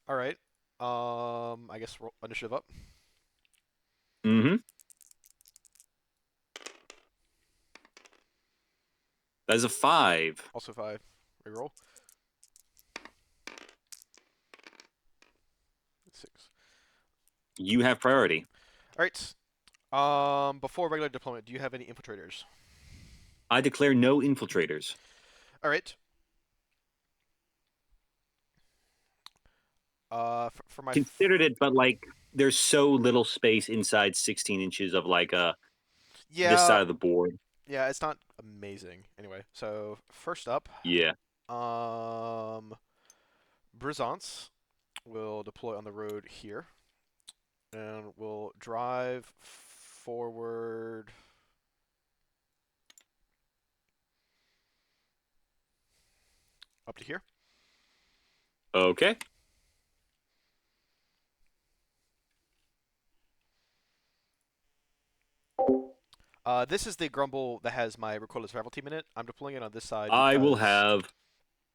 All right. I guess roll initiative up. Mm-hmm. That is a 5. Also 5. Reroll. 6. You have priority. All right. Before regular deployment, do you have any infiltrators? I declare no infiltrators. All right. For my Considered it, but like there's so little space inside 16 inches of like this yeah, side of the board. yeah, it's not amazing. Anyway, so first up, Yeah. um, Brisance will deploy on the road here, and will drive forward up to here. Okay. This is the Grumble that has my recoilless rival team in it. I'm deploying it on this side I will because have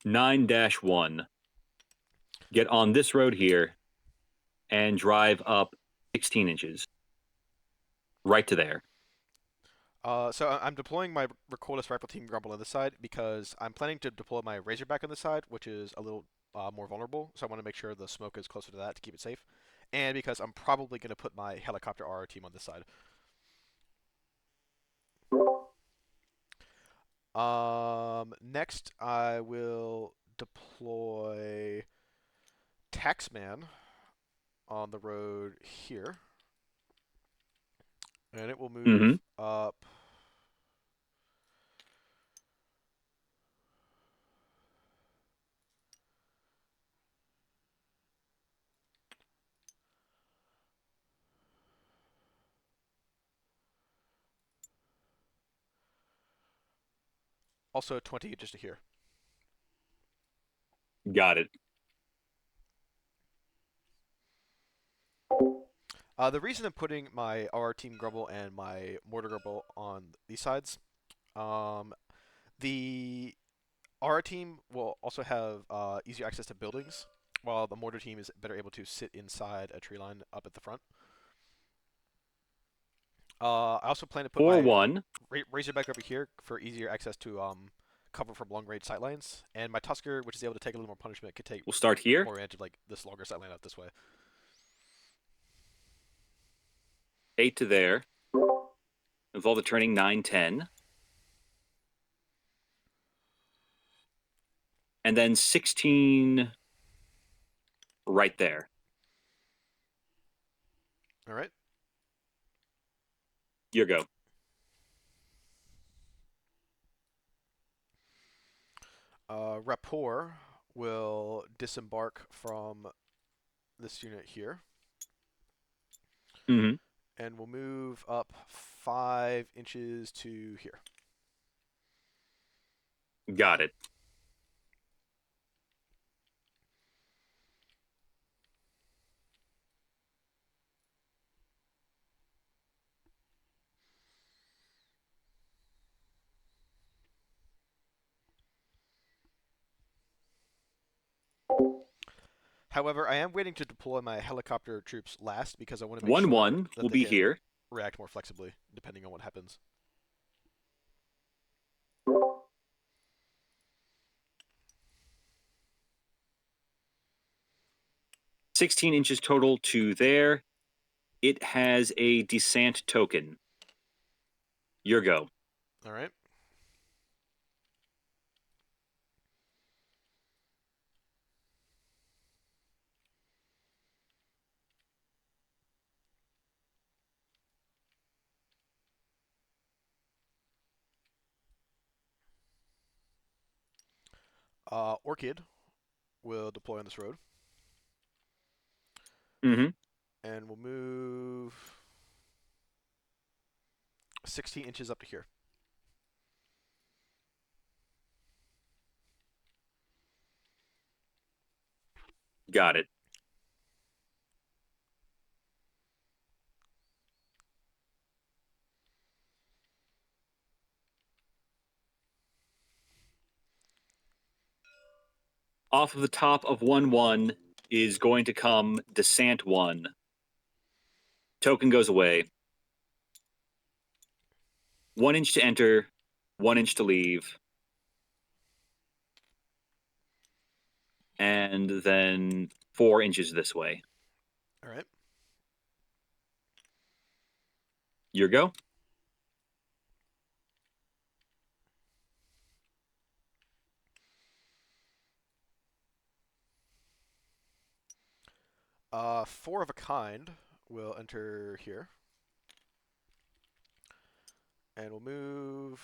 9-1 get on this road here and drive up 16 inches right to there. I'm deploying my recoilless rifle team Grumble on this side because I'm planning to deploy my Razorback on this side, which is a little more vulnerable. So I want to make sure the smoke is closer to that to keep it safe, and because I'm probably going to put my helicopter RR team on this side. Next, I will deploy Taxman on the road here, and it will Mm-hmm. move up. Also 20 just to here. Got it. The reason I'm putting my RR Team Grumble and my Mortar Grumble on these sides, um, the RR Team will also have easier access to buildings, while the Mortar Team is better able to sit inside a tree line up at the front. I also plan to put my 4-1. Razorback over here for easier access to cover from long range sightlines, and my Tusker, which is able to take a little more punishment, could take We'll start here. more advantage of like this longer sightline out this way. 8 to there. Involve the turning 9-10. And then 16 right there. All right. Your go. Rapport will disembark from this unit here, Mm-hmm. and we'll move up 5 inches to here. Got it. However, I am waiting to deploy my helicopter troops last because I want to make sure 1-1 that will they be can here. react more flexibly depending on what happens. 16 inches total to there. It has a descent token. Your go. All right. Orchid will deploy on this road, Mm-hmm. and we'll move 16 inches up to here. Got it. Off of the top of 1-1, is going to come Descent 1. Token goes away. 1 inch to enter, 1 inch to leave. And then 4 inches this way. All right. Your go. Four of a kind will enter here, and we'll move.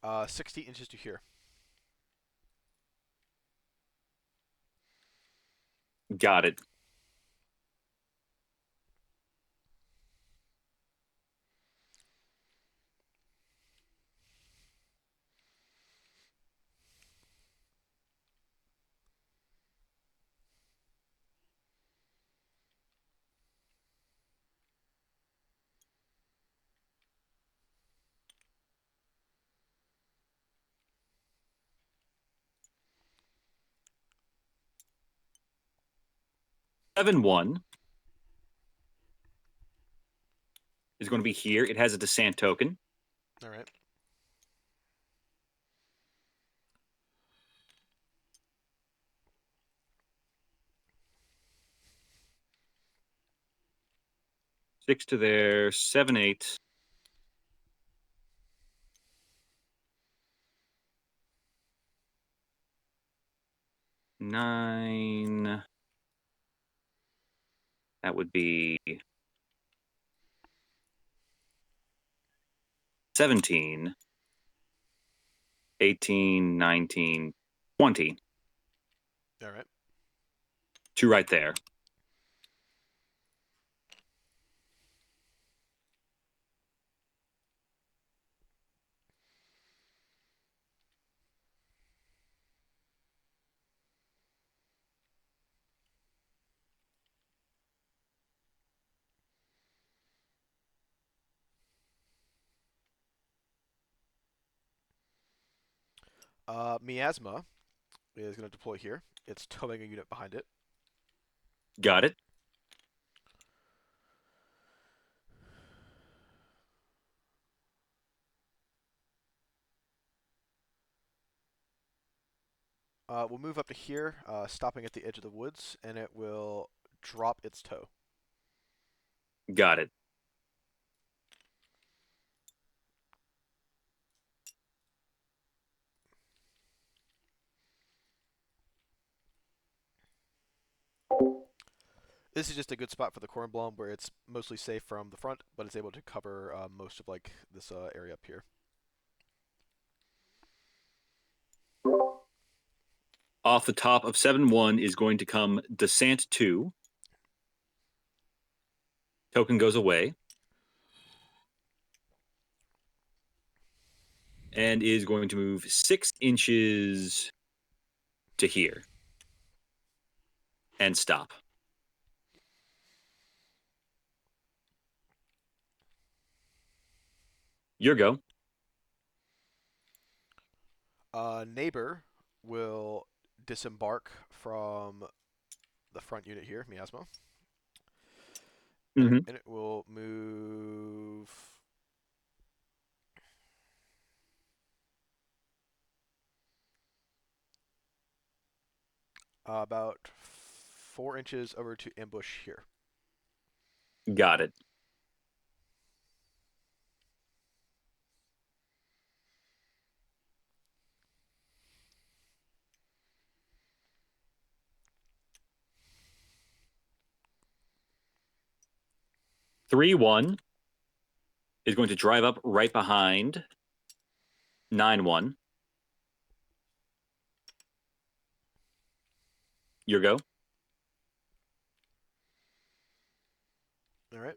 Uh, 60 inches to here. Got it. Seven one is going to be here. It has a Descent token. All right. Six to there. 7 8. Nine. That would be 17, 18, 19, 20. All right. 2 right there. Miasma is going to deploy here. It's towing a unit behind it. Got it. We'll move up to here, stopping at the edge of the woods, and it will drop its tow. Got it. This is just a good spot for the Cornblom, where it's mostly safe from the front, but it's able to cover most of like this area up here. Off the top of 7-1 is going to come Descent 2. Token goes away. And is going to move 6 inches to here. And stop. Your go. Neighbor will disembark from the front unit here, Miasma, and Mm-hmm. it will move about 4 inches over to ambush here. Got it. Three one is going to drive up right behind 9-1. Your go. All right.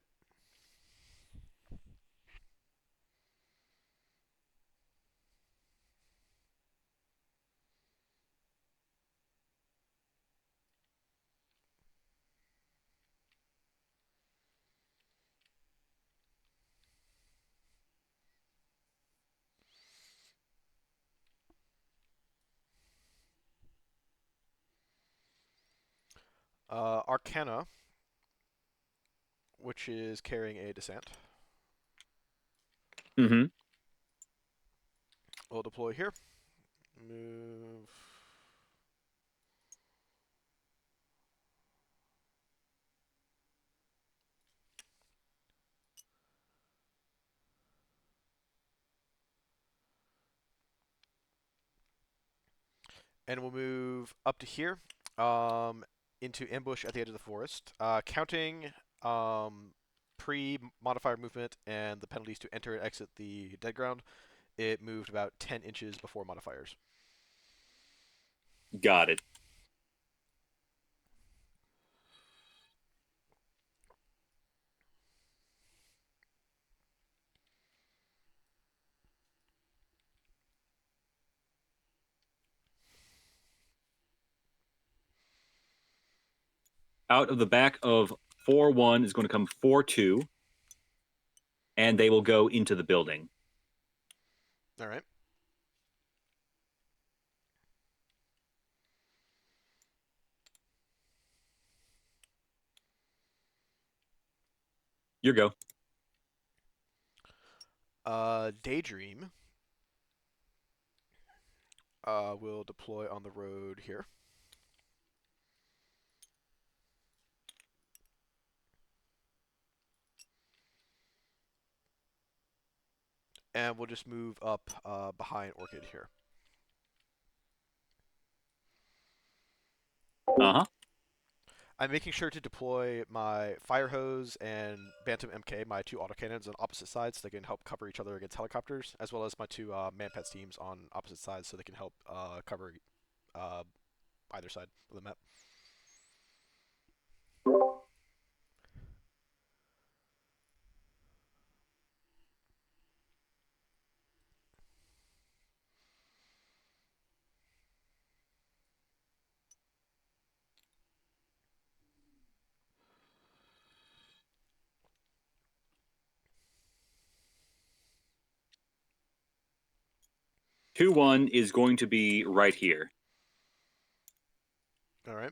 Arcana, which is carrying a descent, Mm-hmm. will deploy here. Move. And we'll move up to here, into ambush at the edge of the forest. Counting pre-modifier movement and the penalties to enter and exit the dead ground, it moved about 10 inches before modifiers. Got it. Out of the back of 4-1 is going to come 4-2, and they will go into the building. All right. Your go. Daydream will deploy on the road here. And we'll just move up behind Orchid here. Uh-huh. I'm making sure to deploy my Fire Hose and Bantam MK, my two autocannons, on opposite sides so they can help cover each other against helicopters, as well as my two Manpets teams on opposite sides so they can help cover either side of the map. Two one is going to be right here. All right.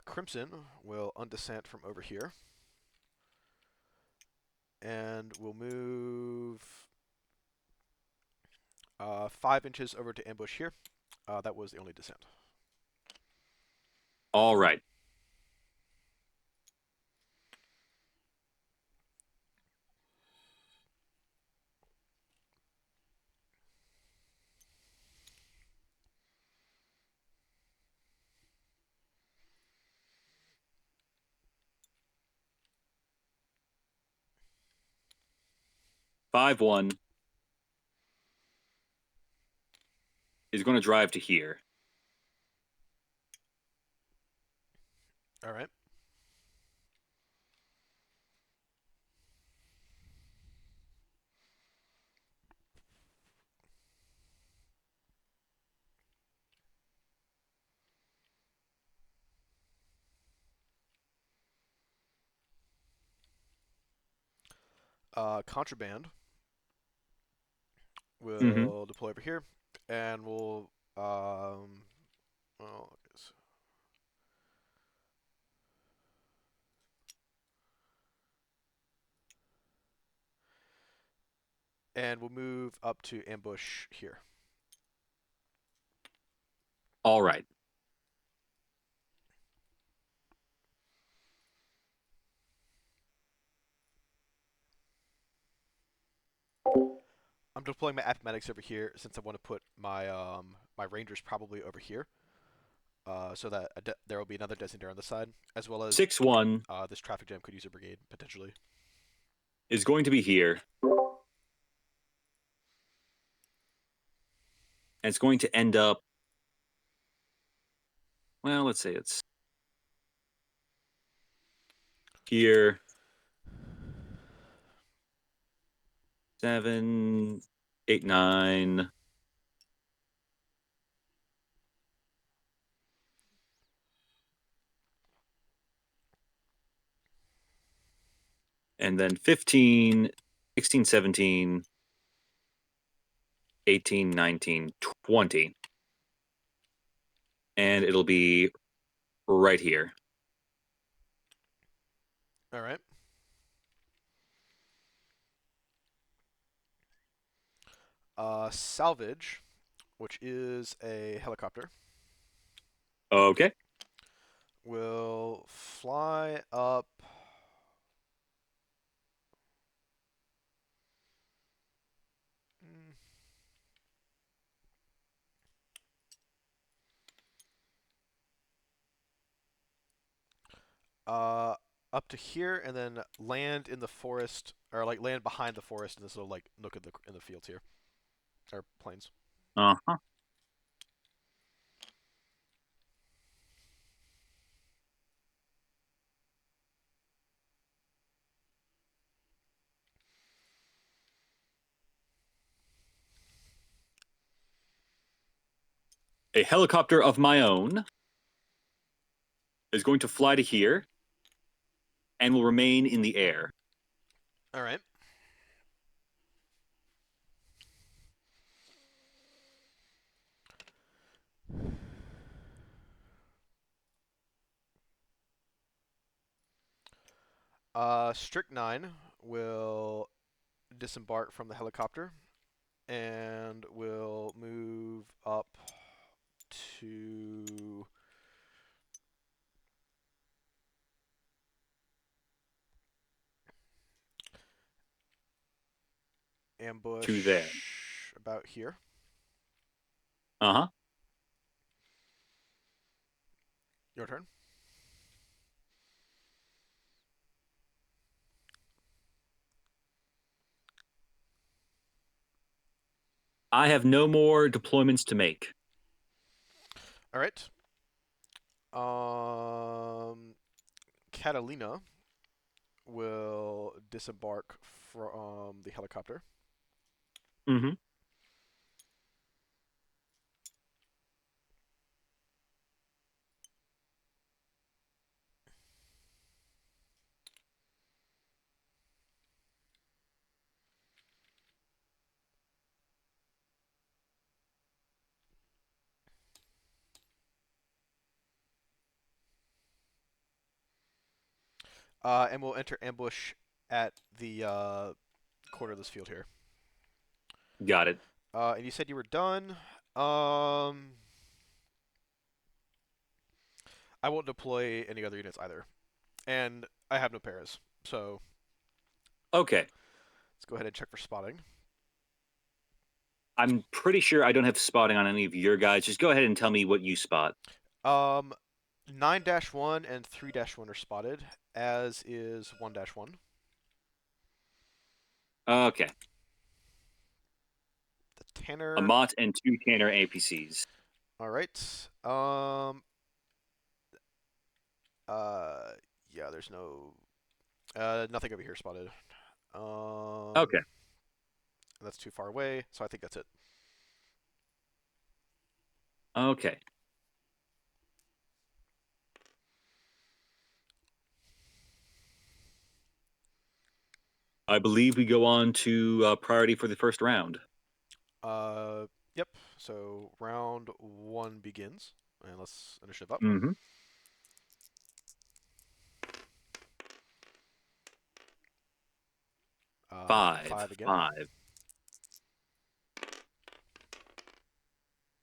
Crimson will undescent from over here. And we'll move 5 inches over to ambush here. That was the only descent. All right. Five one is going to drive to here. All right. Contraband Mm-hmm. will deploy over here, and we'll well, I guess. And we'll move up to ambush here. All right. I'm deploying my Appomattox over here since I want to put my my Rangers probably over here, so that there will be another designator on the side, as well as 6-1 this traffic jam could use a brigade potentially. is going to be here. And it's going to end up, well, let's say it's here. 7, 8, 9. And then 15, 16, 17, 18, 19, 20. And it'll be right here. All right. Salvage, which is a helicopter, Okay. will fly up. mm, Uh, Up to here, and then land in the forest, or like land behind the forest in this little like nook in the fields here, or plains. Uh-huh. A helicopter of my own is going to fly to here and will remain in the air. All right. Strychnine will disembark from the helicopter and will move up to To there. ambush about here. Uh-huh. Your turn. I have no more deployments to make. All right. Catalina will disembark from the helicopter. Mm-hmm. And we'll enter ambush at the corner of this field here. Got it. And you said you were done. Um, I won't deploy any other units either, and I have no paras, so Okay. let's go ahead and check for spotting. I'm pretty sure I don't have spotting on any of your guys. Just go ahead and tell me what you spot. Um, 9-1 and 3-1 are spotted, as is 1-1. Okay. The A Tanner. Mott and 2 Tanner APCs. All right. Yeah. There's no. Nothing over here spotted. Okay. That's too far away, so I think that's it. Okay. I believe we go on to priority for the first round. Yep. So round one begins, and let's initiative up. Mm-hmm. 5, 5 again. 5,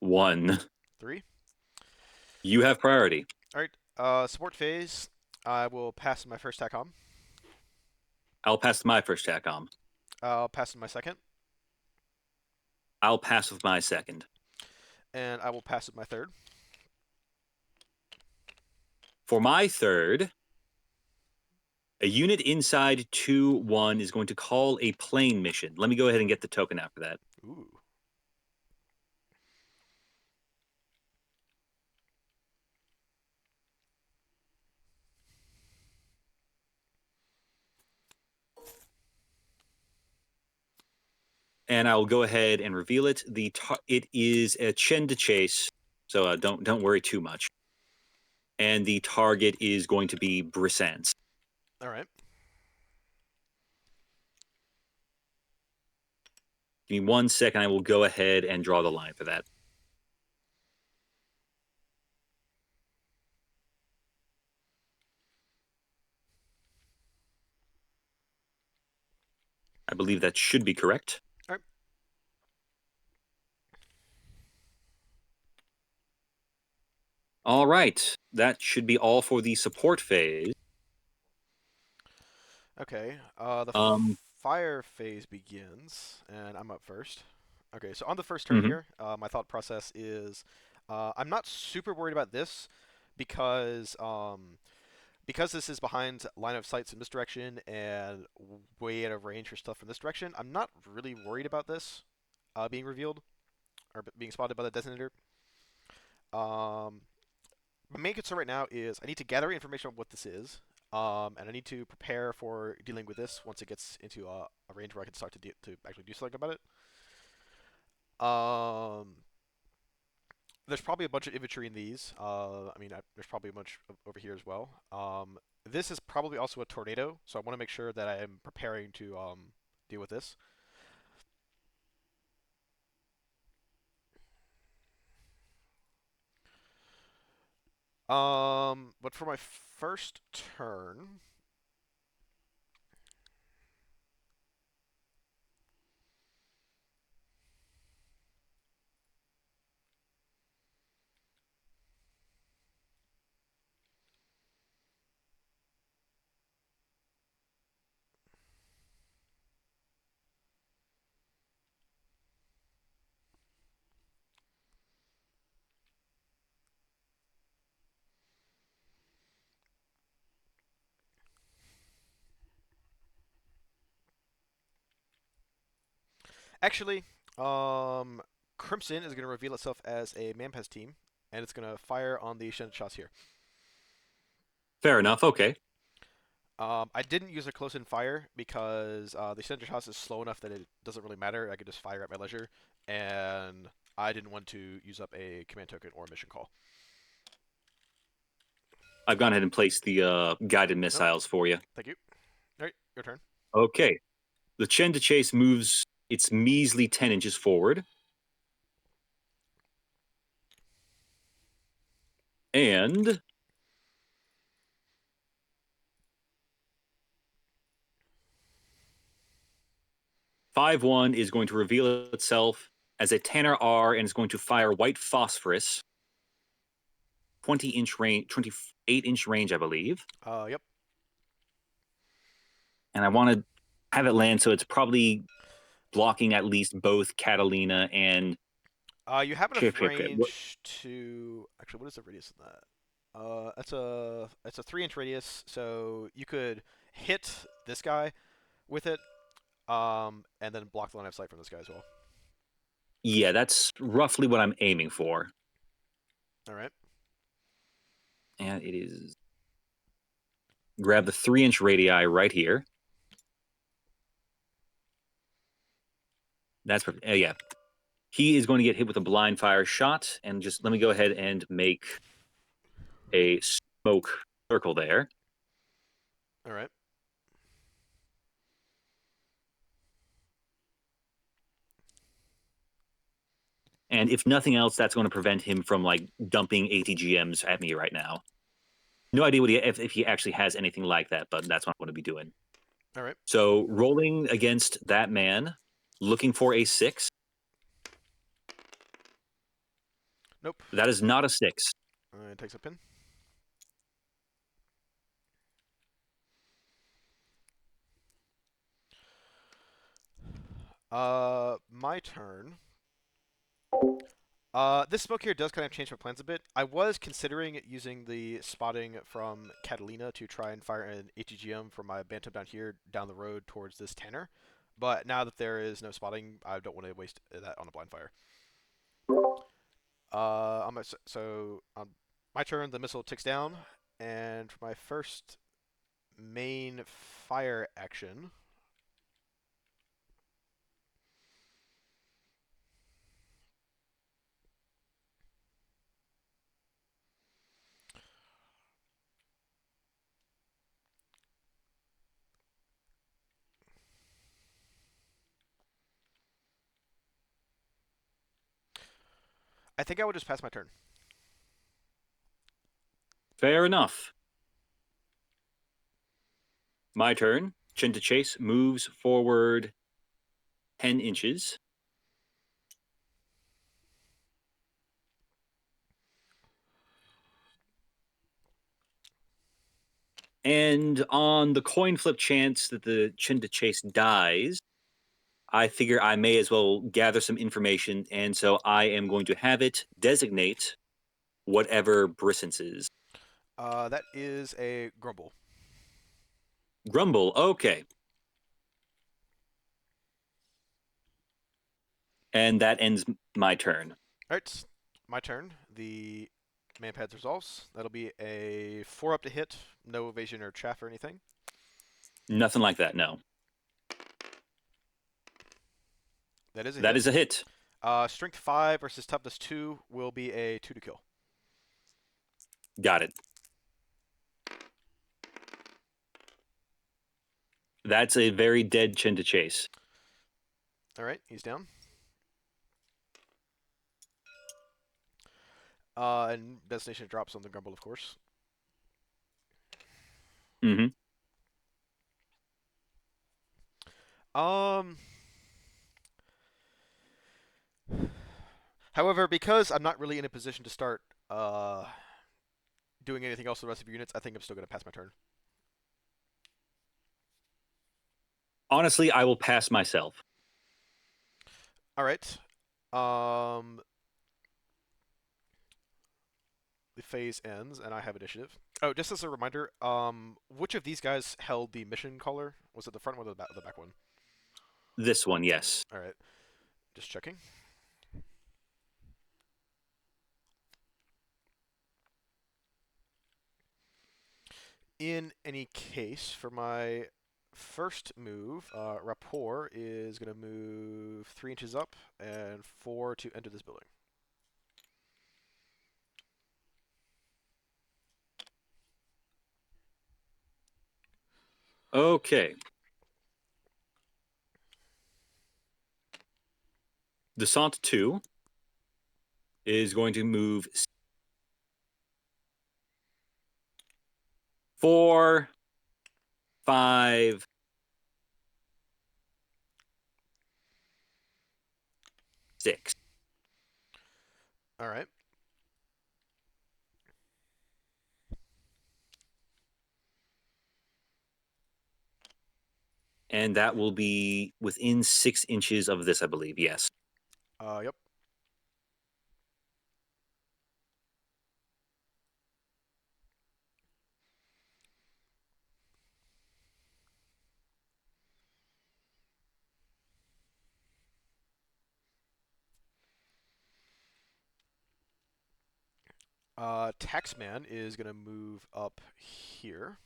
1. 3. You have priority. All right. Support phase. I will pass in my first TACOM. I'll pass my first TACOM. I'll pass in my second, I'll pass with my second. and I will pass with my third. For my third, a unit inside 2-1 is going to call a plane mission. Let me go ahead and get the token out for that. Ooh. And I will go ahead and reveal it. It is a Chen to chase, so don't worry too much. And the target is going to be Brissance. All right. Give me 1 second. I will go ahead and draw the line for that. I believe that should be correct. All right. All right. That should be all for the support phase. Okay. The Um, fire phase begins, and I'm up first. Okay, so on the first turn mhm. here, my thought process is I'm not super worried about this because because this is behind line of sights in this direction and way out of range for stuff from this direction. I'm not really worried about this being revealed or being spotted by the designator. Um, my main concern right now is I need to gather information on what this is, and I need to prepare for dealing with this once it gets into a range where I can start to actually do something about it. Um, there's probably a bunch of infantry in these. There's probably a bunch over here as well. This is probably also a tornado, so I want to make sure that I am preparing to deal with this. But for my first turn, actually, um, Crimson is going to reveal itself as a Manpez team, and it's going to fire on the Shen shots here. Fair enough. Okay. I didn't use a close-in fire because the center toss is slow enough that it doesn't really matter. I could just fire at my leisure, and I didn't want to use up a command token or a mission call. I've gone ahead and placed the guided Nope. missiles for you. Thank you. All right, your turn. Okay. The Chen to Chase moves its measly 10 inches forward. And 5-1 is going to reveal itself as a Tanner R and is going to fire white phosphorus. 20-inch range, 28-inch range, I believe. Yep. And I want to have it land so it's probably blocking at least both Catalina and You have enough Chip Chip. range to actually. What is the radius of that? It's a 3-inch radius, so you could hit this guy with it, and then block the line of sight from this guy as well. Yeah, that's roughly what I'm aiming for. All right. And it is grab the 3-inch radii right here. That's yeah. He is going to get hit with a blind fire shot, and just let me go ahead and make a smoke circle there. All right. And if nothing else, that's going to prevent him from like dumping ATGMs at me right now. No idea what if he actually has anything like that, but that's what I'm going to be doing. All right. So rolling against that man, looking for a 6. Nope. That is not a 6. It takes a pin. My turn. This smoke here does kind of change my plans a bit. I was considering using the spotting from Catalina to try and fire an ATGM for my Bantam down here, down the road towards this Tanner. But now that there is no spotting, I don't want to waste that on a blind fire. On my turn, the missile ticks down, and for my first main fire action, I think I would just pass my turn. Fair enough. My turn. Chin to Chase moves forward 10 inches. And on the coin flip chance that the Chinda Chase dies, I figure I may as well gather some information, and so I am going to have it designate whatever Brissens is. That is a grumble. Grumble, okay. And that ends my turn. Alright, my turn. The manpads resolves. That'll be a 4 up to hit, no evasion or chaff or anything. Nothing like that, no. That is a That hit. is a hit. Strength 5 versus toughness 2 will be a 2 to kill. Got it. That's a very dead Chin to chase. Alright, he's down. And destination drops on the grumble, of course. Mm-hmm. Um. However, because I'm not really in a position to start doing anything else with the rest of your units, I think I'm still going to pass my turn. Honestly, I will pass myself. All right. Um, the phase ends, and I have initiative. Oh, just as a reminder, which of these guys held the mission caller? Was it the front one or the back one? This one, yes. All right, just checking. In any case, for my first move, Rapport is going to move 3 inches up and 4 to enter this building. Okay. Descent 2 is going to move 4, 5, 6. All right. And that will be within 6 inches of this, I believe. Yes. Yep. Taxman is going to move up here.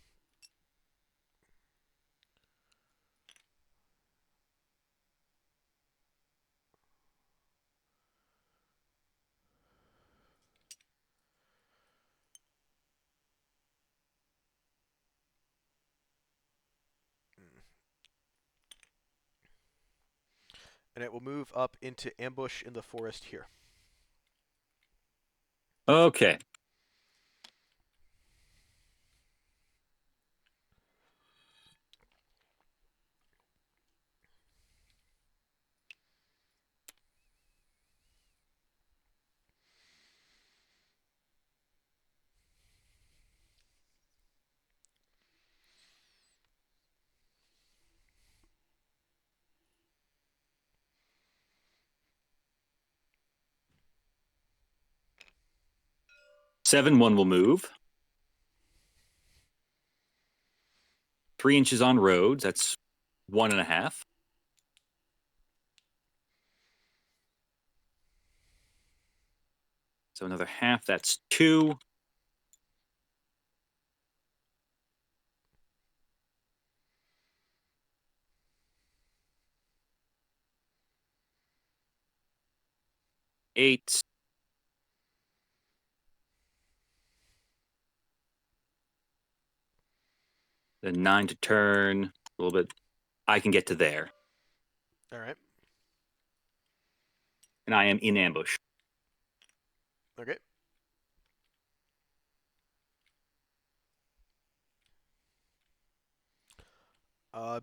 And it will move up into ambush in the forest here. Okay. Seven one will move. 3 inches on roads. That's 1.5. So another half. That's 2. Eight. Then 9 to turn. A little bit. I can get to there. All right. And I am in ambush. Okay.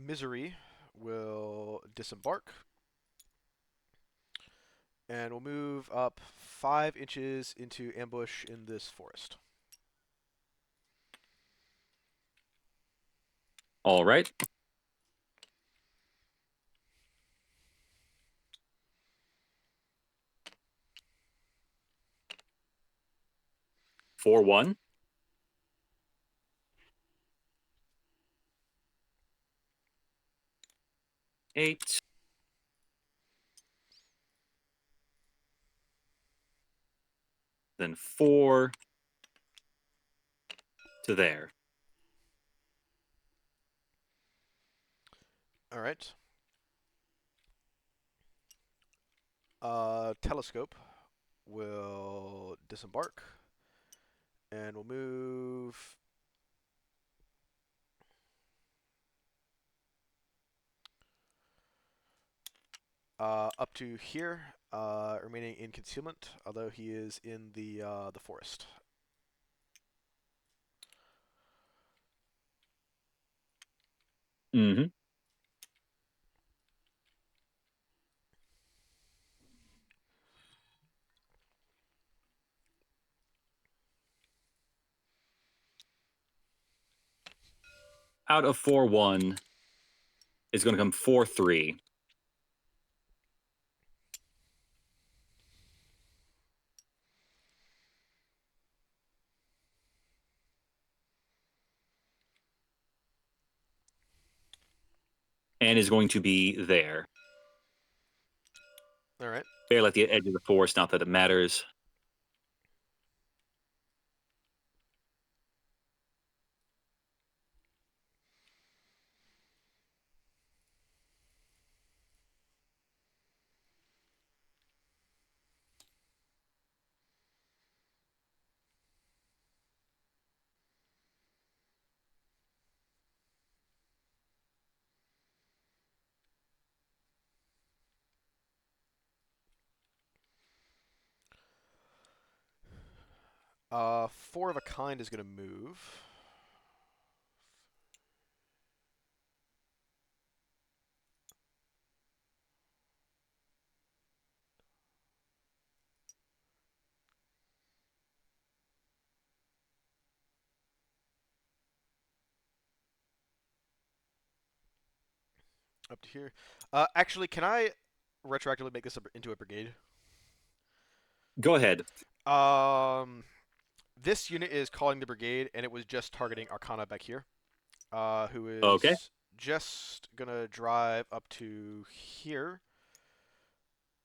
Misery will disembark. And we'll move up 5 inches into ambush in this forest. All right. For 1. 8. Then 4 to there. All right. Telescope will disembark, and we'll move up to here, remaining in concealment, although he is in the forest. Mm-hmm. Out of 4-1 is going to come 4-3. And is going to be there. All right. Barely at the edge of the forest, not that it matters. Four of a kind is going to move. Up to here. Actually, can I retroactively make this into a brigade? Go ahead. Um, this unit is calling the brigade, and it was just targeting Arcana back here, who Okay. is just gonna drive up to here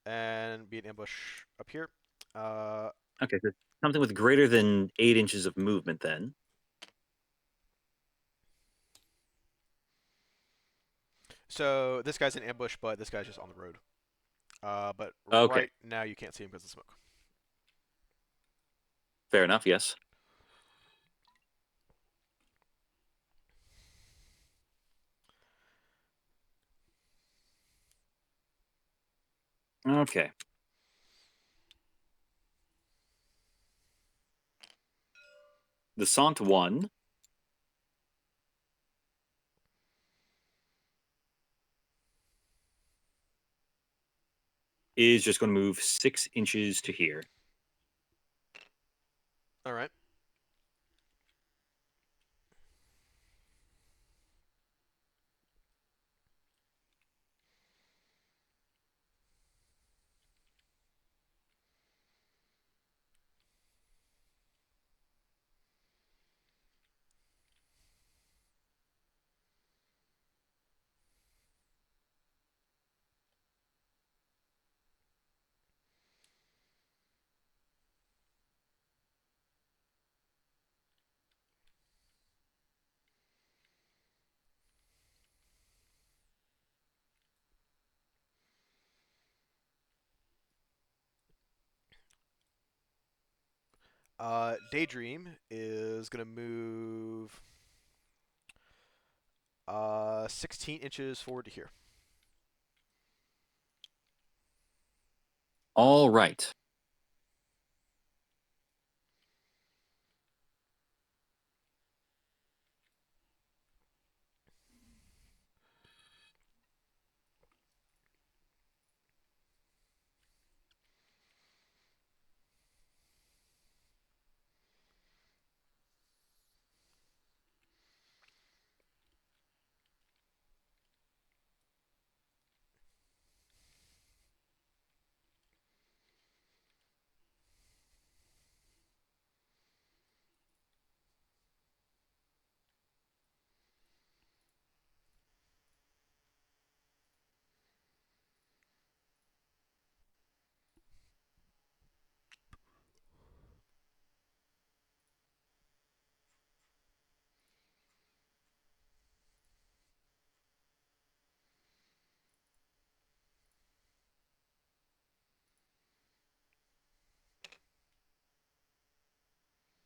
and be an ambush up here. Uh, Okay. So something with greater than 8 inches of movement then. so this guy's in ambush, but this guy's just on the road. But Okay. right now you can't see him because of smoke. Fair enough. Yes. Okay. The Sant 1 is just going to move 6 inches to here. All right. Daydream is gonna move 16 inches forward to here. All right.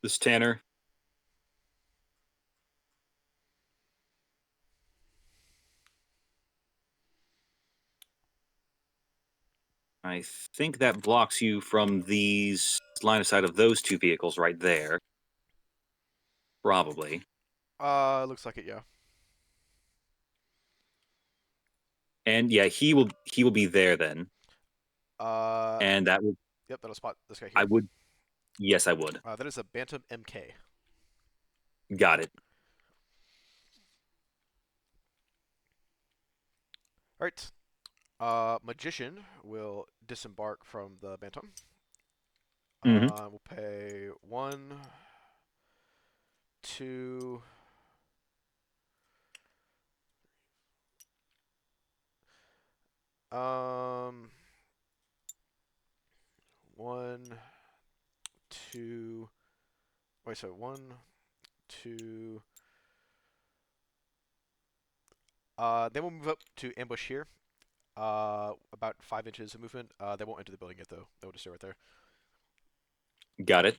This Tanner. I think that blocks you from these line of sight of those two vehicles right there. Probably. Looks like it, yeah. And yeah, he will be there then. Uh, And that would yep, that'll spot this guy I here. would yes, I would. That is a Bantam MK. Got it. All right. Magician will disembark from the Bantam. Mm-hmm. We'll pay 2. Um, 1, 2. Wait, so 1, 2. Then we'll move up to ambush here. About 5 inches of movement. They won't enter the building yet, though. They will just stay right there. Got it.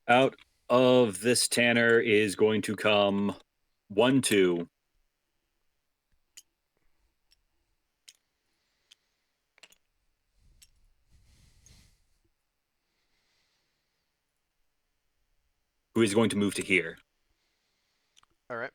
Out of this Tanner is going to come 1-2. Who is going to move to here. All right.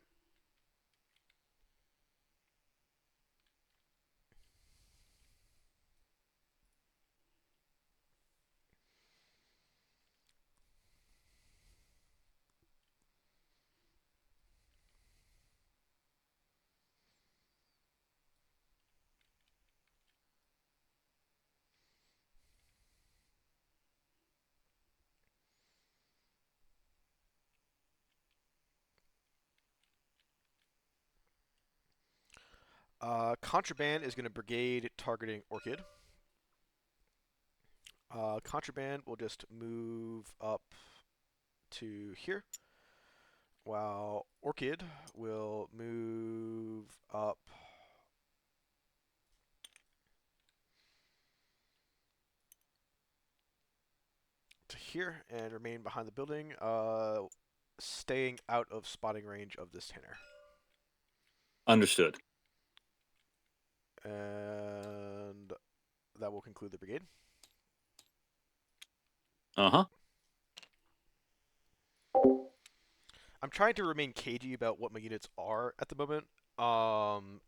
Contraband is going to brigade targeting Orchid. Contraband will just move up to here, while Orchid will move up to here and remain behind the building, staying out of spotting range of this Tanner. Understood. And that will conclude the brigade. Uh-huh. I'm trying to remain cagey about what my units are at the moment. I'm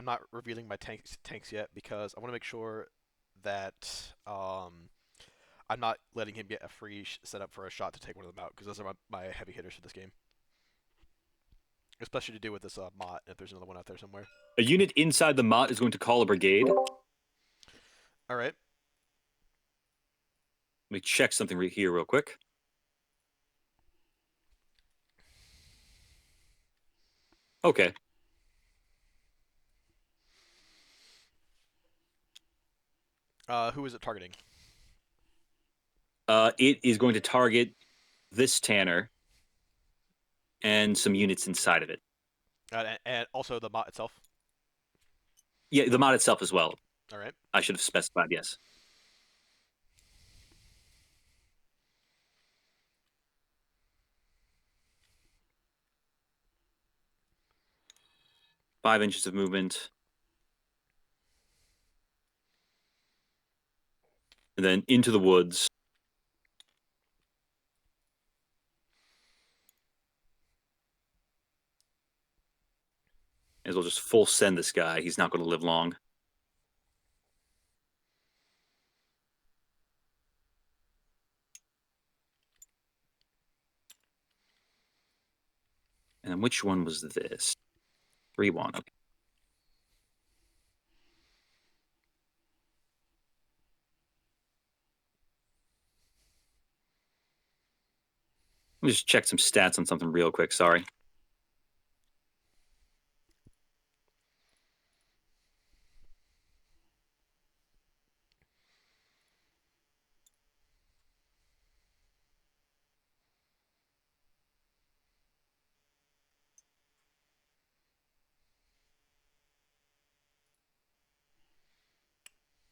not revealing my tanks yet because I want to make sure that I'm not letting him get a free setup for a shot to take one of them out because those are my heavy hitters for this game. Especially to do with this Mott if there's another one out there somewhere. A unit inside the Mott is going to call a brigade. Let All right. me check something right here real quick. Okay. Who is it targeting? It is going to target this Tanner and some units inside of it. And also the Mott itself. Yeah, the Mott itself as well. All right. I should have specified, yes. Five inches of movement. And then into the woods. As well just full send this guy. He's not going to live long. And then which one was this? 3-1. Okay. Let me just check some stats on something real quick. Sorry.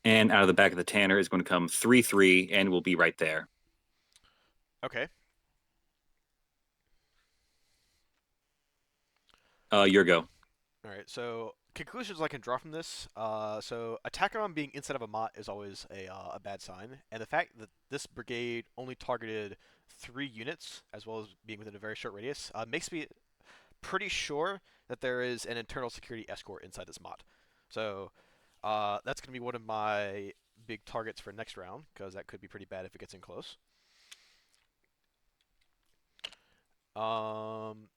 And out of the back of the Tanner is going to come 3-3, and we'll be right there. Okay. Your go. All right. So conclusions I can draw from this. So Attacker being inside of a mott is always a bad sign, and the fact that this brigade only targeted 3 units, as well as being within a very short radius, makes me pretty sure that there is an internal security escort inside this mott. So that's going to be one of my big targets for next round, because that could be pretty bad if it gets in close. Um,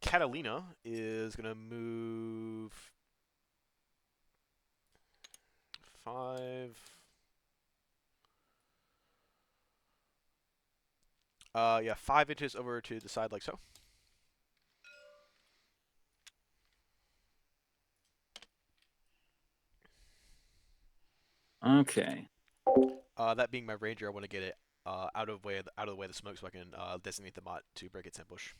Catalina is going to move 5. Yeah, 5 inches over to the side like so. Okay. That being my ranger, I want to get it out of the way of the smoke, so I can designate the mott to break its ambush.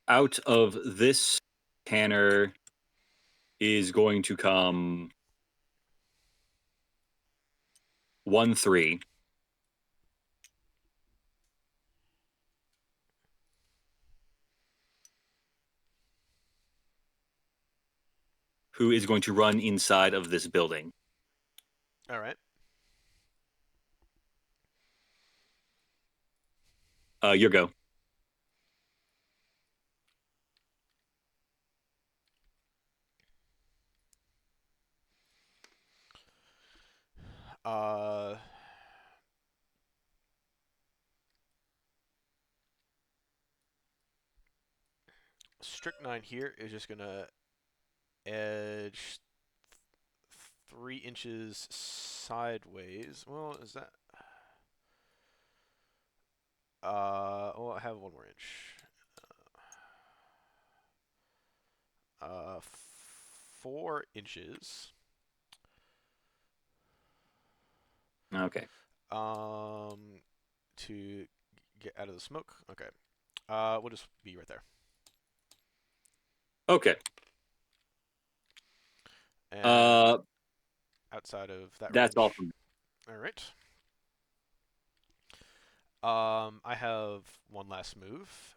Out of this Tanner is going to come 1-3. Who is going to run inside of this building. All right. Your go. Uh, Strychnine here is just gonna edge 3 inches sideways. Well, is that? Well, I have 1 more inch. Uh, 4 inches. Okay. Um, to get out of the smoke. Okay. We'll just be right there. Okay. And Uh, outside of that that's all range. from me. All right. I have one last move.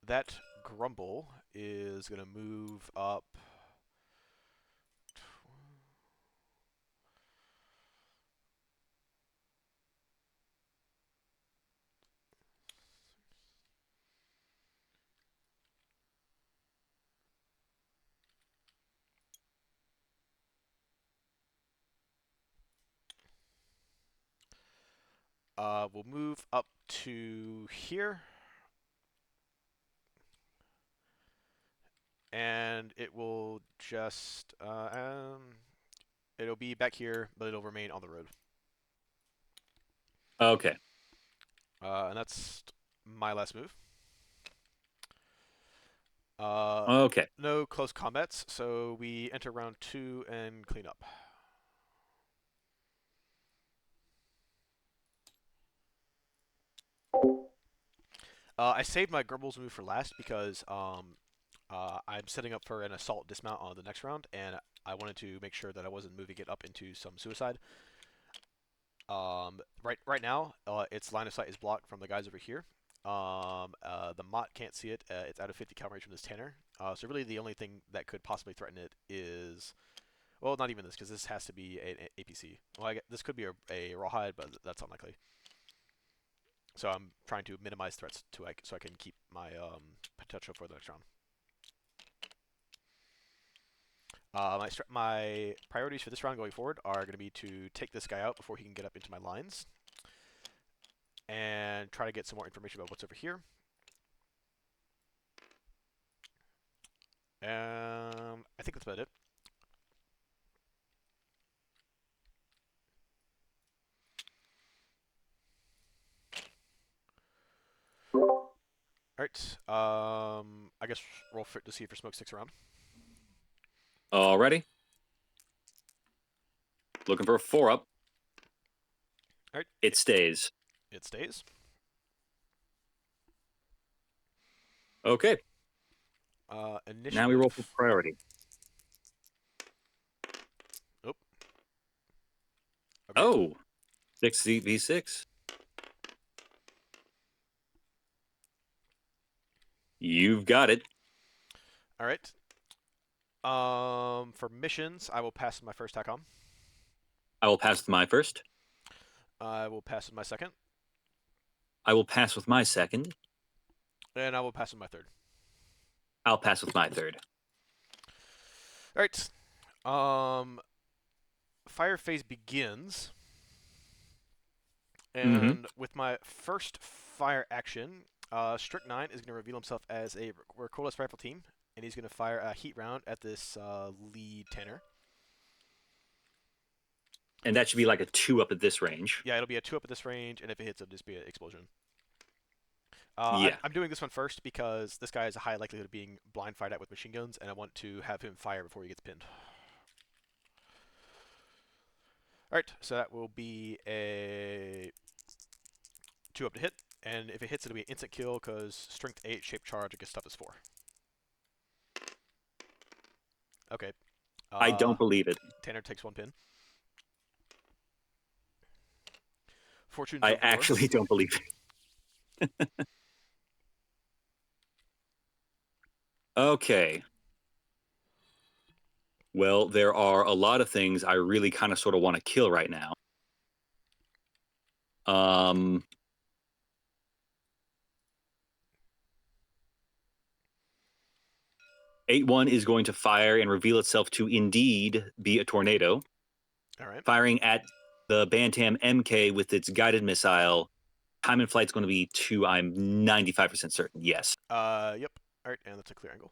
That Grumble is gonna move up. We'll move up to here, and it will just it'll be back here, but it'll remain on the road. Okay. And that's my last move. Uh, Okay. no close combats, so we enter round 2 and clean up. I saved my Grumbles move for last because I'm setting up for an assault dismount on the next round, and I wanted to make sure that I wasn't moving it up into some suicide. Right now, its line of sight is blocked from the guys over here. The Mott can't see it. It's out of 50 cal range from this Tanner. So really, the only thing that could possibly threaten it is, well, not even this, because this has to be an APC. Well, this could be a rawhide, but that's unlikely. So I'm trying to minimize threats so I can keep my potential for the next round. My priorities for this round going forward are going to be to take this guy out before he can get up into my lines, and try to get some more information about what's over here. I think that's about it. All right. I guess roll for to see if your smoke sticks around. Alrighty. Looking for a 4-up. All right. It stays. It stays. Okay. Initiative. Now we roll for priority. Oh. Okay. Oh, 6v6. You've got it. All right. For missions, I will pass my first TACOM. I will pass with my first. I will pass with my second, I will pass with my second. and I will pass with my third. I'll pass with my third. All right. Fire phase begins, and with my first fire action, Strict 9 is going to reveal himself as a recordless rifle team, and he's going to fire a heat round at this lead Tanner. And that should be like a 2-up at this range. Yeah, it'll be a 2-up at this range, and if it hits, it'll just be an explosion. Yeah. I'm doing this one first because this guy has a high likelihood of being blind fired at with machine guns, and I want to have him fire before he gets pinned. Alright, so that will be a 2-up to hit, and if it hits, it'll be an instant kill because Strength 8, Shape Charge against Toughness 4. Okay. I don't believe it. Tanner takes 1 pin. Fortunes I of War. actually don't believe it. Okay. Well, there are a lot of things I really kind of sort of want to kill right now. 8-1 is going to fire and reveal itself to indeed be a tornado. All right. Firing at the Bantam MK with its guided missile. Time in flight's going to be 2. I'm 95% certain. Yes. Yep. All right, and that's a clear angle.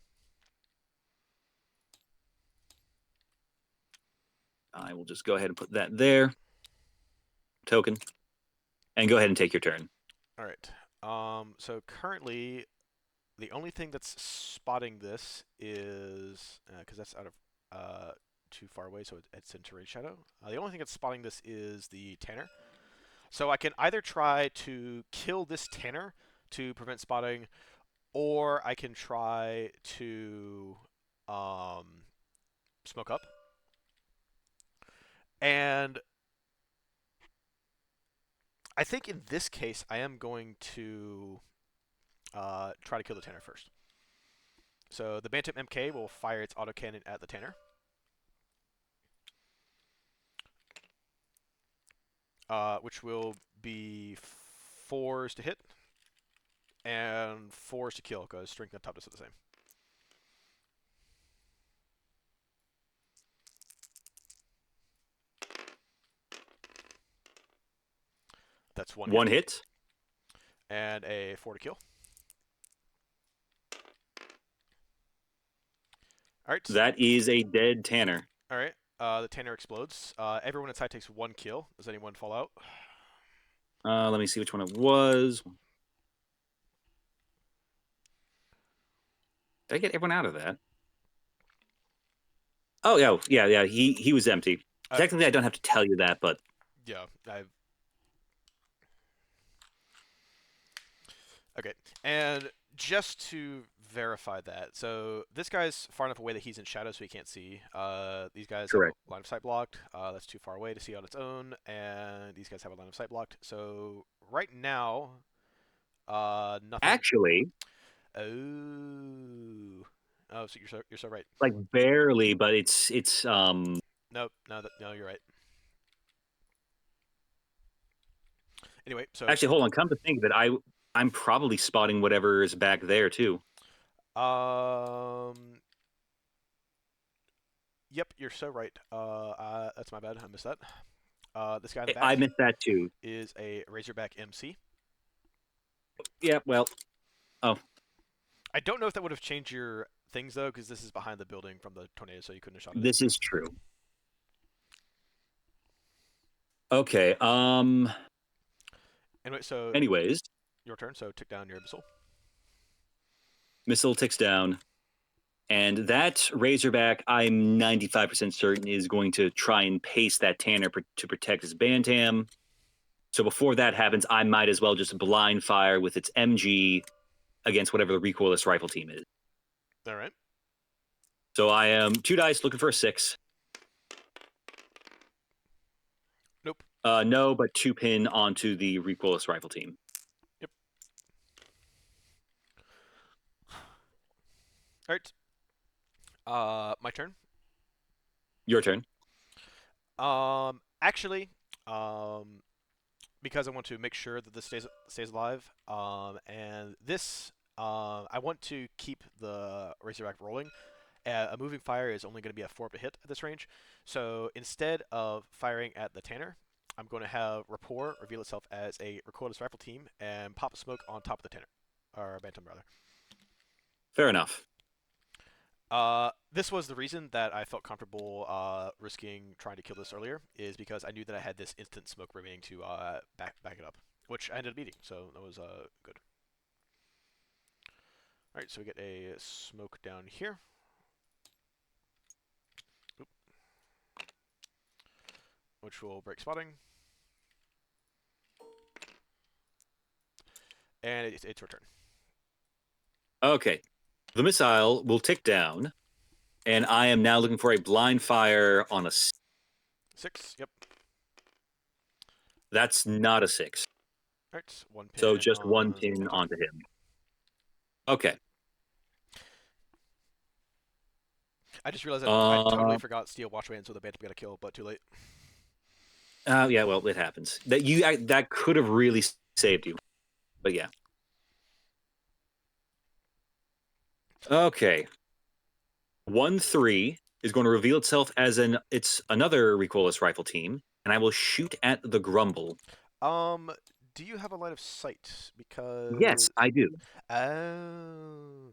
I will just go ahead and put that there. Token. And go ahead and take your turn. All right. So currently, the only thing that's spotting this is because that's out of too far away, so it's in terrain shadow. The only thing that's spotting this is the Tanner. So I can either try to kill this Tanner to prevent spotting, or I can try to smoke up. And I think in this case, I am going to try to kill the Tanner first. So the Bantam MK will fire its autocannon at the Tanner. Which will be 4s to hit and 4s to kill because strength and toughness are the same. That's one hit. And a 4 to kill. All right. That is a dead Tanner. All right. The Tanner explodes. Everyone inside takes 1 kill. Does anyone fall out? Let me see which one it was. Did I get everyone out of that? Oh, yeah. He was empty. Technically, I don't have to tell you that, but yeah, okay. And just to verify that. So this guy's far enough away that he's in shadow, so he can't see. These guys have a Correct. line of sight blocked. That's too far away to see on its own, and these guys have a line of sight blocked. So right now, nothing. Actually, Oh, oh, so you're so right. like barely, but it's. Nope, no, you're right. Anyway, so Actually, hold on. Come to think of it, I'm probably spotting whatever is back there too. um, yep, you're so right. That's my bad. I missed that. This guy in the I back missed that too. is a Razorback MC. Yeah. Well. Oh, I don't know if that would have changed your things though, because this is behind the building from the tornado, so you couldn't have shot at it. this is true. Okay. Anyway, so Anyways, your turn. So tick down your missile. missile ticks down, and that Razorback, I'm 95% certain is going to try and pace that Tanner to protect his Bantam. So before that happens, I might as well just blind fire with its MG against whatever the recoilless rifle team is. All right. So I am 2 dice looking for a 6. Nope. No, but 2 pin onto the recoilless rifle team. Yep. All right. My turn. Your turn. Actually, um, because I want to make sure that this stays alive. And this, I want to keep the Razorback rolling. A moving fire is only going to be a 4 up to hit at this range. So instead of firing at the Tanner, I'm going to have Rapport reveal itself as a recoilless rifle team and pop smoke on top of the Tanner, or Bantam rather. Fair enough. This was the reason that I felt comfortable risking trying to kill this earlier, is because I knew that I had this instant smoke remaining to back it up, which I ended up beating, so that was good. All right, so we get a smoke down here. Oop. Which will break spotting. And it's your turn. Okay. The missile will tick down, and I am now looking for a blind fire on a. 6, yep. That's not a 6. All right, 1 So pin just one on pin Bantam. onto him. Okay. I just realized I totally Uh, forgot Steel Watchman, so the Bantam got a kill, but too late. yeah, well, it happens. That could have really saved you. But yeah. Okay. 1-3 is going to reveal itself as it's another recoilless rifle team, and I will shoot at the Grumble. Um, do you have a line of sight? Yes, Because I do. oh,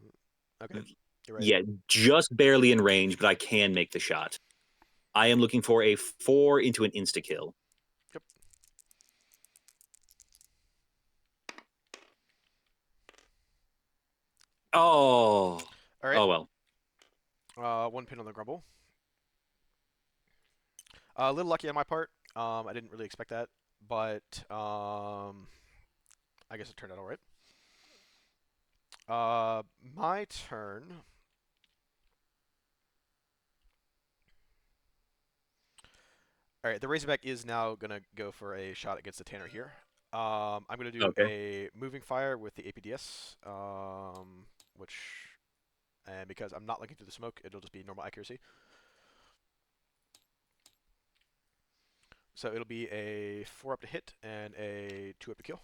okay, you're right. Yeah, just barely in range, but I can make the shot. I am looking for a 4 into an insta kill. Yep. Oh, All right. oh well. 1 pin on the Grumble. A little lucky on my part. I didn't really expect that, but I guess it turned out all right. My turn. All right, the Razorback is now gonna go for a shot against the Tanner here. I'm gonna do Okay. a moving fire with the APDS, which, and because I'm not looking through the smoke, it'll just be normal accuracy. So it'll be a 4 up to hit and a 2 up to kill.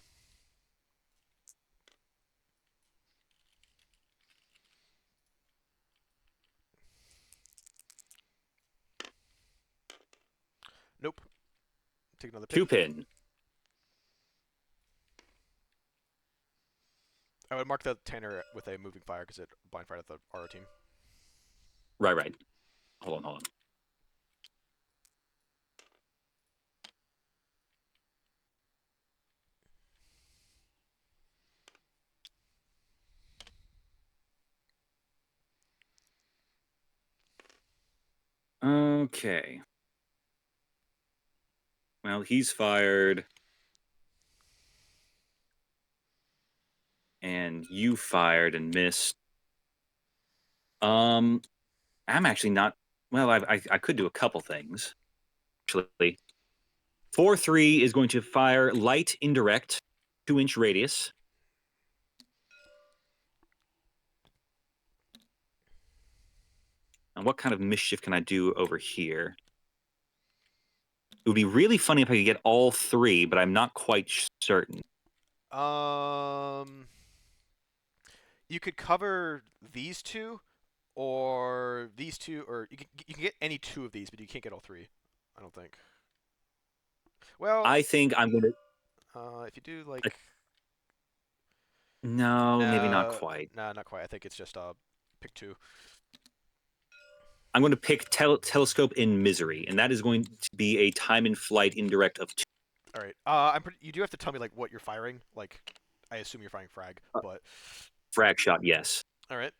Nope. Take another pin. 2 pin. I would mark the Tanner with a moving fire because it blind fired at the RO team. Right, right. Hold on. Okay. Well, he's fired. And you fired and missed. Um, I'm actually not. Well, I could do a couple things actually. 4-3 is going to fire light indirect, 2-inch radius. And what kind of mischief can I do over here? It would be really funny if I could get all three, but I'm not quite certain. Um, you could cover these two, or these two, or you can get any two of these, but you can't get all three. I don't think. Well, I think I'm going to. if you do like, No, maybe not no, quite. nah, not quite. I think it's just pick two. I'm going to pick telescope in misery, and that is going to be a time and flight indirect of two. All right. You do have to tell me like what you're firing. Like, I assume you're firing frag, but Frag shot, yes. all right.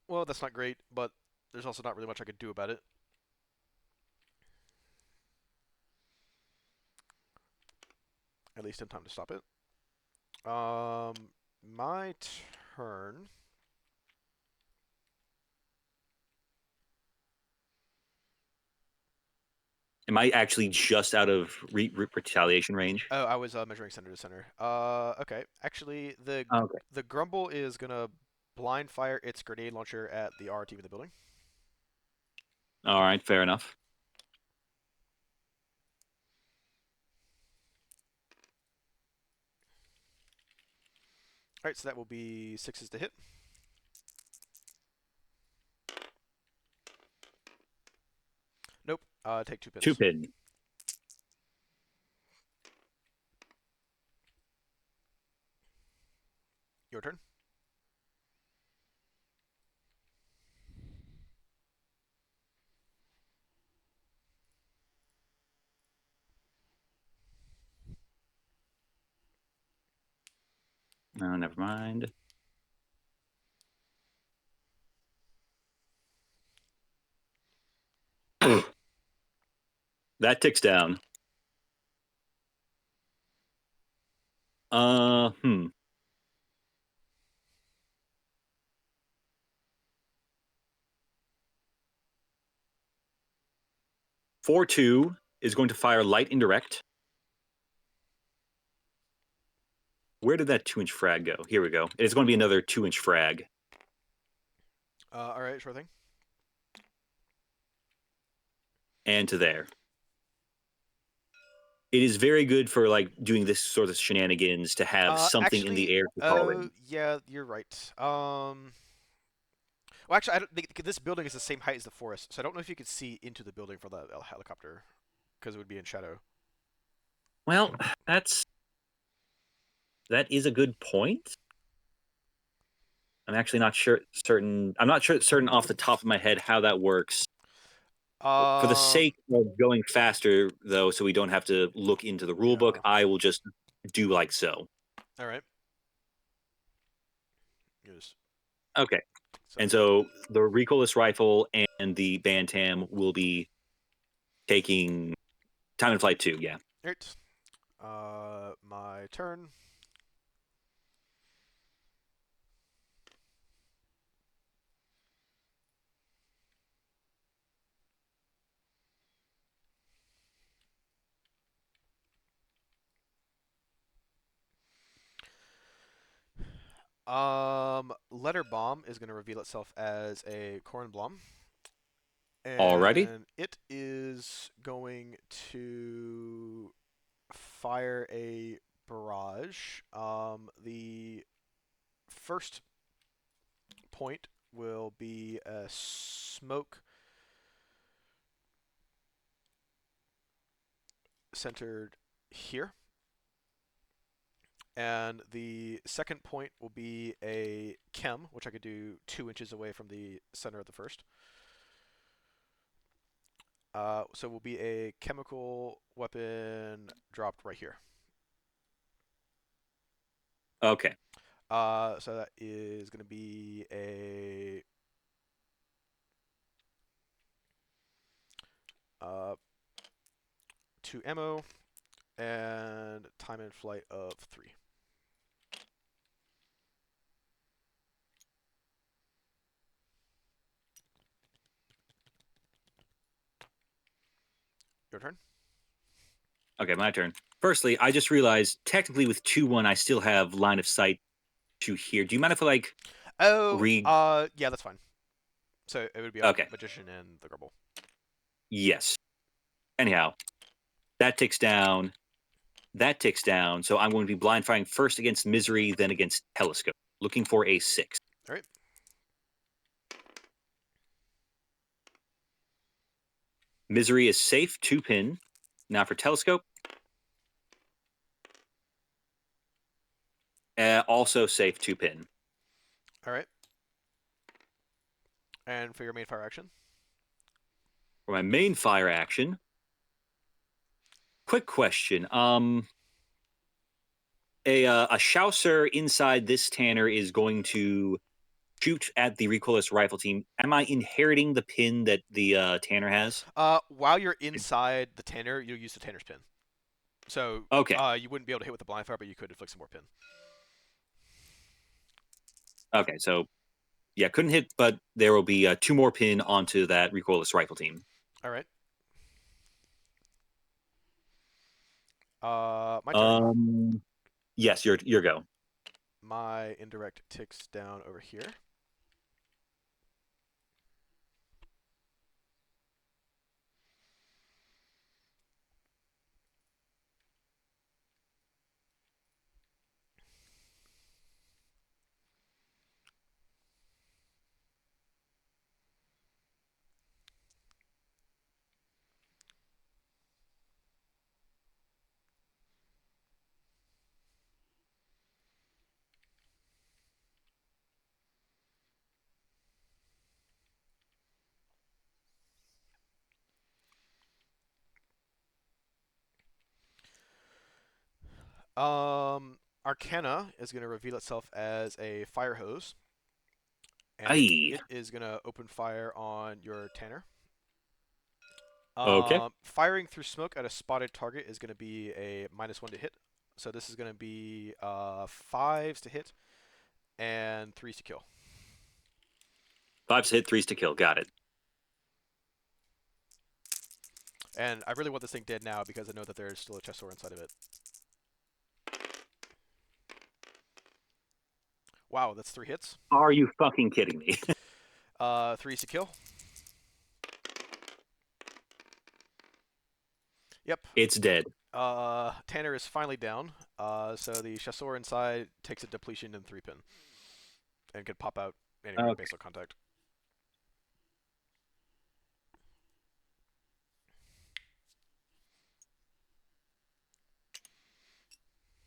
Well, that's not great, but there's also not really much I could do about it. At least in time to stop it. My turn. Am I actually just out of retaliation range? Oh, I was measuring center to center. Okay. Actually, Okay. the Grumble is gonna blind fire its grenade launcher at the R team in the building. All right, fair enough. All right, so that will be sixes to hit. Nope. Take two Two pins. pin. Your turn. No, never mind. That ticks down. Uh, hmm. Four two is going to fire light indirect. Where did that 2-inch frag go? Here we go. It's going to be another 2-inch frag. All right, sure thing. And to there. It is very good for like doing this sort of shenanigans to have something in the Actually, air to call oh in. yeah, you're right. Well, actually, I don't think this building is the same height as the forest, so I don't know if you could see into the building from the helicopter, because it would be in shadow. Well, that is a good point. I'm actually not sure certain. I'm not sure certain off the top of my head how that works. For the Um, sake of going faster, though, so we don't have to look into the rule book, yeah. I will just do like so. All right. Yes. Okay. And Sounds good. so the recoilless rifle and the Bantam will be taking time and flight 2. Yeah. All right. My turn. Letter bomb is going to reveal itself as a corn blom, Alrighty. and it is going to fire a barrage. The first point will be a smoke centered here. And the second point will be a chem, which I could do 2 inches away from the center of the first. So will be a chemical weapon dropped right here. Okay. So that is going to be a 2 ammo and time and flight of 3. Your turn. Okay, my turn. Firstly, I just realized technically with 2-1, I still have line of sight to here. Do you mind if I like Oh, read? yeah, that's fine. So it would be on Okay, Magician and the Grubble. yes. Anyhow, that ticks down. That ticks down. So I'm going to be blind firing first against Misery, then against Telescope, looking for a 6. All right. Misery is safe, 2-pin. Now for Telescope, also safe, 2-pin. All right. And for your main fire action. For my main fire action, quick question. A Chaucer inside this Tanner is going to shoot at the recoilless rifle team. Am I inheriting the pin that the Tanner has? While you're inside the Tanner, you'll use the Tanner's pin. So Okay. you wouldn't be able to hit with the blind fire, but you could inflict some more pin. Okay. So yeah, couldn't hit, but there will be 2 more pin onto that recoilless rifle team. All right. My turn. Um. Yes, your go. My indirect ticks down over here. Arcana is going to reveal itself as a fire hose, and Aye. it is going to open fire on your Tanner. Okay. Firing through smoke at a spotted target is going to be a -1 to hit. So this is going to be 5s to hit and 3s to kill. 5s to hit, 3s to kill. Got it. And I really want this thing dead now because I know that there's still a chest sword inside of it. Wow, that's 3 hits. Are you fucking kidding me? 3s to kill. Yep. It's dead. Tanner is finally down. So the Chasseur inside takes a depletion in 3 pin and can pop out anywhere in Okay. basal contact.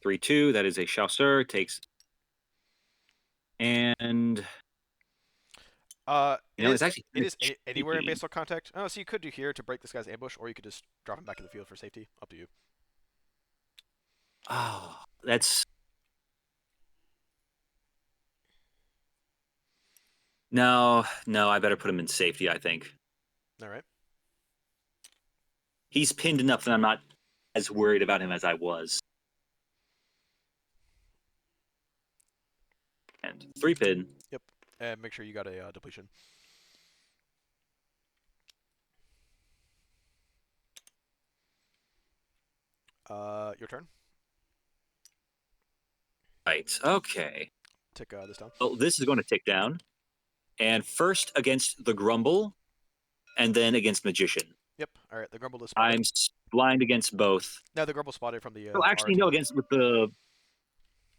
3-2. That is a Chaucer. Takes. And It is it's actually it kind is of anywhere in cheeky. basal contact. Oh, so you could do here to break this guy's ambush, or you could just drop him back in the field for safety. Up to you. Oh, that's no, no. I better put him in safety. I think All right. he's pinned enough that I'm not as worried about him as I was. And 3 pin. Yep. And make sure you got a depletion. Your turn. Right. Okay. Tick this down. Well, this is going to tick down. And first against the Grumble, and then against Magician. Yep. All right. The grumble is spotted. I'm blind against both. No, the grumble spotted from the Well, R actually, no. team. Against with the.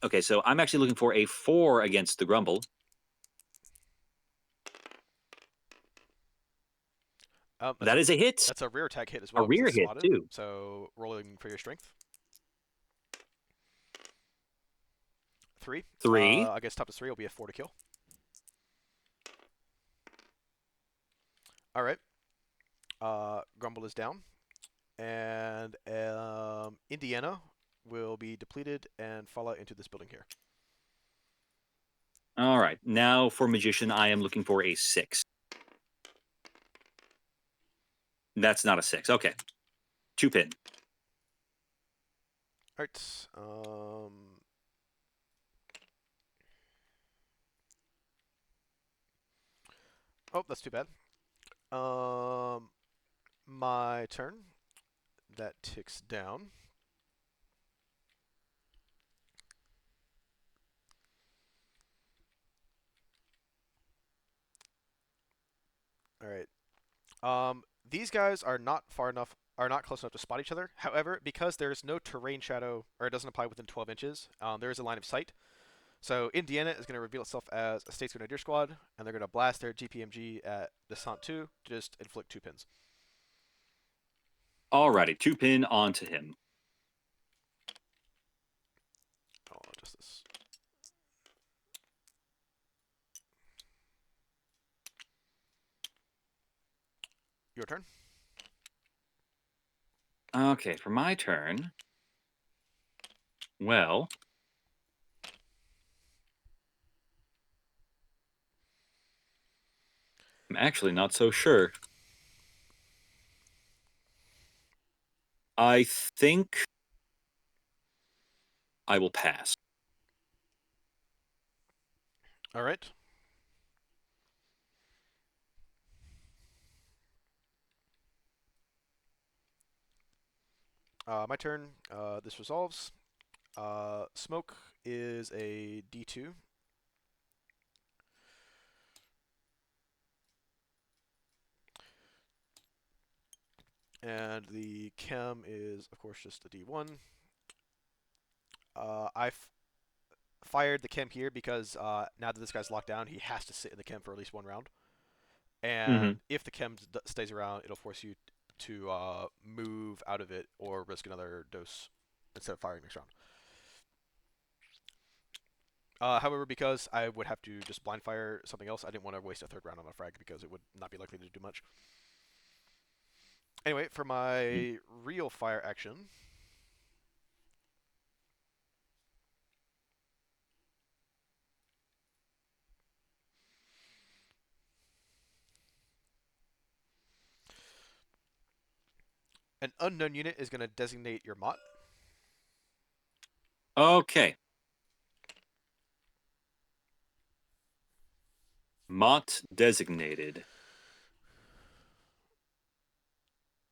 Okay, so I'm actually looking for a 4 against the Grumble. That's That is a hit. that's a rear attack hit as A well because rear it's hit spotted. too. So rolling for your strength. 3. 3. I guess top to 3 will be a 4 to kill. All right. Grumble is down, and Indiana will be depleted and fall out into this building here. All right. Now for Magician, I am looking for a 6. That's not a 6. Okay. 2 pin. All right. Oh, that's too bad. My turn. that ticks down. All right. These guys are not close enough to spot each other. However, because there's no terrain shadow, or it doesn't apply within 12 inches, there is a line of sight. So Indiana is going to reveal itself as a States Grenadier Squad, and they're going to blast their GPMG at Descent 2 to just inflict 2 pins. Alrighty, 2-pin onto him. Oh, just this. Your turn. Okay, for my turn. Well, I'm actually not so sure. I think I will pass. All right. My turn. This resolves. Smoke is a D2. And the chem is, of course, just a D1. I fired the chem here because now that this guy's locked down, he has to sit in the chem for at least 1 round. Mm-hmm. And if the chem stays around, it'll force you to move out of it or risk another dose instead of firing next round. However, because I would have to just blind fire something else, I didn't want to waste a 3rd round on a frag because it would not be likely to do much. Anyway, for my real fire action, an unknown unit is going to designate your Mott. Okay. Mott designated.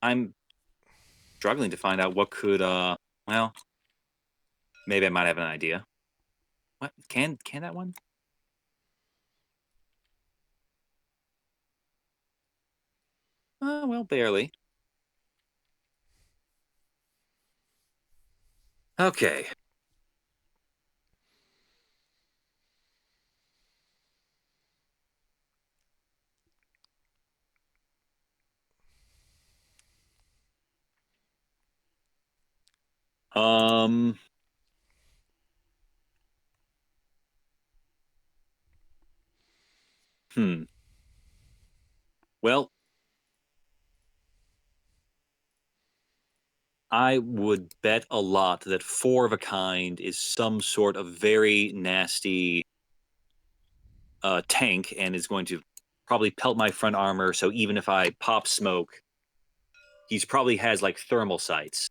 I'm struggling to find out what could well, maybe I might have an idea. What can that one? Well, barely. Okay. Um hmm. Well, I would bet a lot that 4 of a kind is some sort of very nasty tank and is going to probably pelt my front armor. So even if I pop smoke, he's probably has like thermal sights.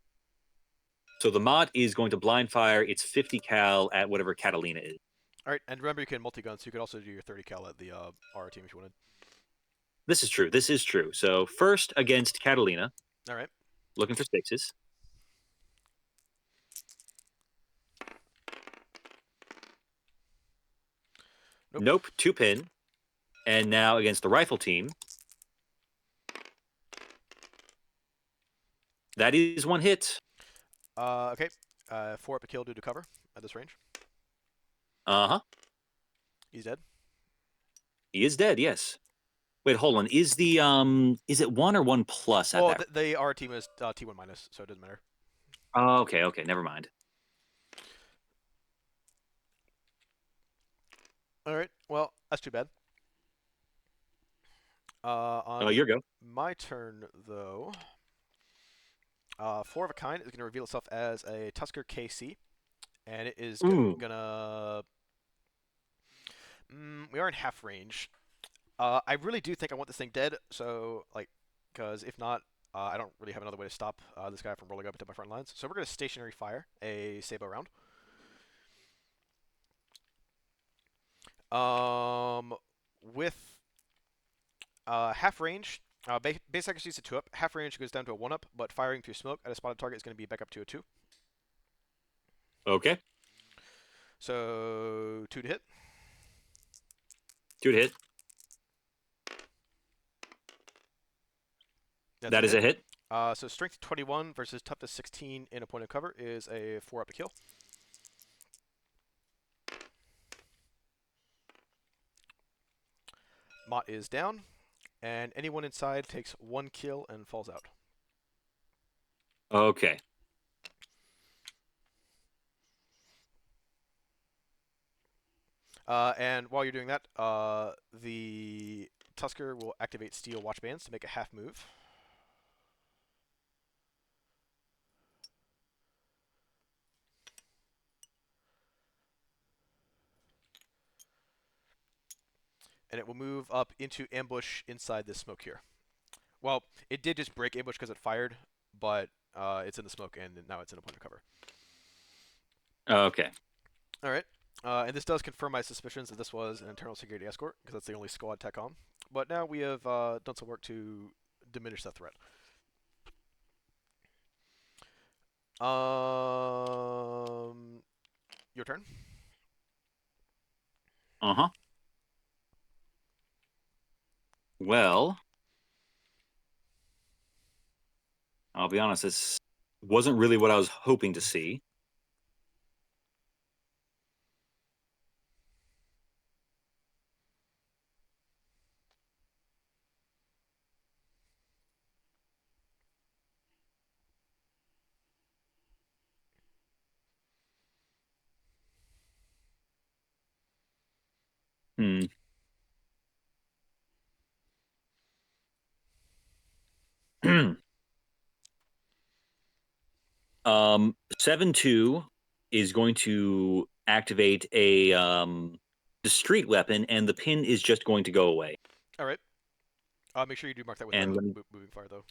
So the Mott is going to blind fire its 50 cal at whatever Catalina is. All right, and remember you can multi-gun, so you could also do your 30 cal at the RR team if you wanted. This is true. This is true. So first against Catalina, All right. looking for sixes. Nope. Nope, 2-pin. And now against the rifle team, that is 1 hit. Okay. 4 up a kill due to cover at this range. Uh-huh. He's dead. He is dead, yes. Wait, hold on. Is it 1 or 1 plus at Well, that? the RR team is T1 minus, so it doesn't matter. Oh, okay, never mind. All right. Well, that's too bad. Oh, On your go. my turn, though, 4 of a kind is going to reveal itself as a Tusker KC, and it is Ooh. gonna. We are in half range. I really do think I want this thing dead, so like, because if not, I don't really have another way to stop this guy from rolling up into my front lines. So we're going to stationary fire a Sabo round. With half range, Base accuracy is a 2 up. Half range goes down to a 1 up, but firing through smoke at a spotted target is going to be back up to a 2. Okay. So 2 to hit. 2 to hit. That's a That is hit. a hit. So strength 21 versus toughness 16 in a point of cover is a 4 up to kill. Mott is down, and anyone inside takes 1 kill and falls out. Okay. And while you're doing that, the Tusker will activate Steel Watch Bands to make a half move. And it will move up into ambush inside this smoke here. Well, it did just break ambush because it fired, but it's in the smoke and now it's in a point of cover. Okay. All right. And this does confirm my suspicions that this was an internal security escort, because that's the only squad tech on. But now we have done some work to diminish that threat. Your turn. Uh-huh. Well, I'll be honest, this wasn't really what I was hoping to see. Hmm. 7-2 is going to activate a discreet weapon, and the pin is just going to go away. All right. Make sure you do mark that with And a when- moving fire, though.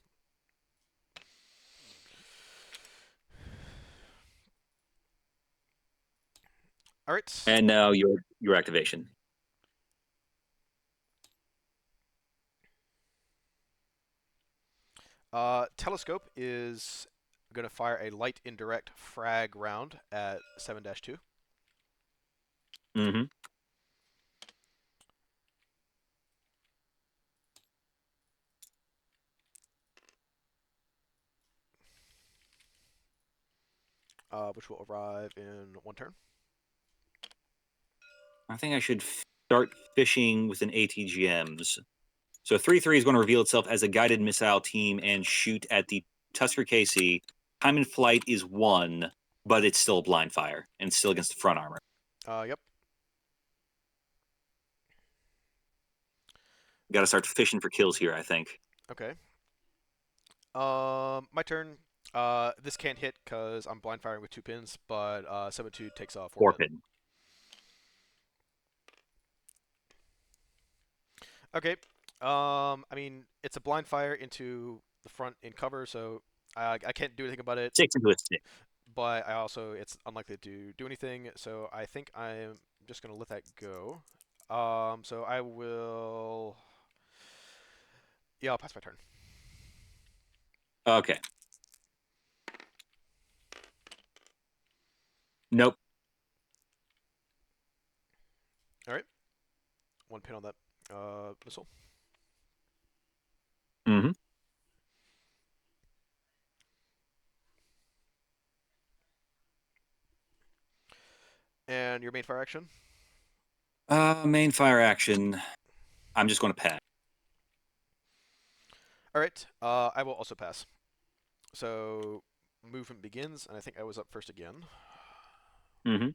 All right. and now your activation. Telescope is going to fire a light indirect frag round at 7-2. Mm-hmm. Which will arrive in 1 turn. I think I should start fishing with an ATGMs. So 3-3 is going to reveal itself as a guided missile team and shoot at the Tusker KC. Time in flight is 1, but it's still a blind fire and still against the front armor. Yep. Got to start fishing for kills here, I think. Okay. My turn. This can't hit because I'm blind firing with 2 pins, but 7-2 takes off 4 4 pin. pin. Okay. I mean, it's a blind fire into the front in cover, so I can't do anything about it. 6 into a 6. But I also, it's unlikely to do anything, so I think I'm just gonna let that go. So I will. Yeah, I'll pass my turn. Okay. Nope. All right. 1 pin on that missile. Mm-hmm. And your main fire action. Main fire action. I'm just going to pass. All right. I will also pass. So movement begins, and I think I was up first again. Mm-hmm.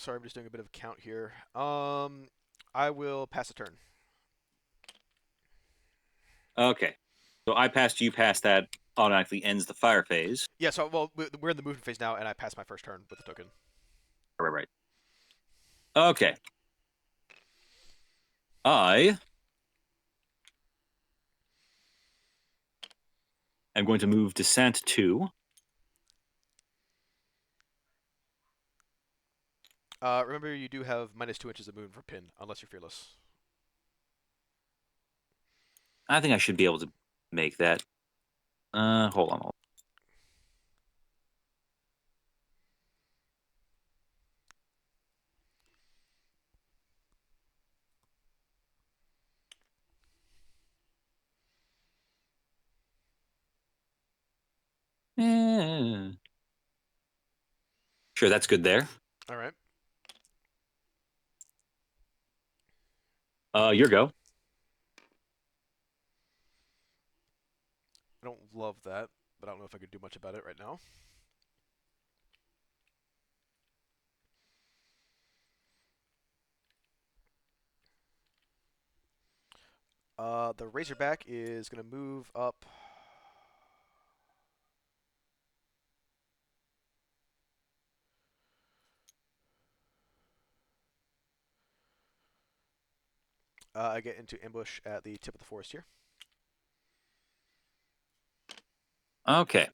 Sorry, I'm just doing a bit of a count here. I will pass a turn. Okay. So I passed, you passed, that automatically ends the fire phase. Yeah, so well, we're in the movement phase now, and I passed my first turn with the token. Right. Okay. I am going to move Descent 2. Remember, you do have -2 inches of movement for pin, unless you're fearless. I think I should be able to make that. Hold on. Eh. Sure, that's good there. All right. Your go. I don't love that, but I don't know if I could do much about it right now. The Razorback is going to move up. I get into ambush at the tip of the forest here. Okay.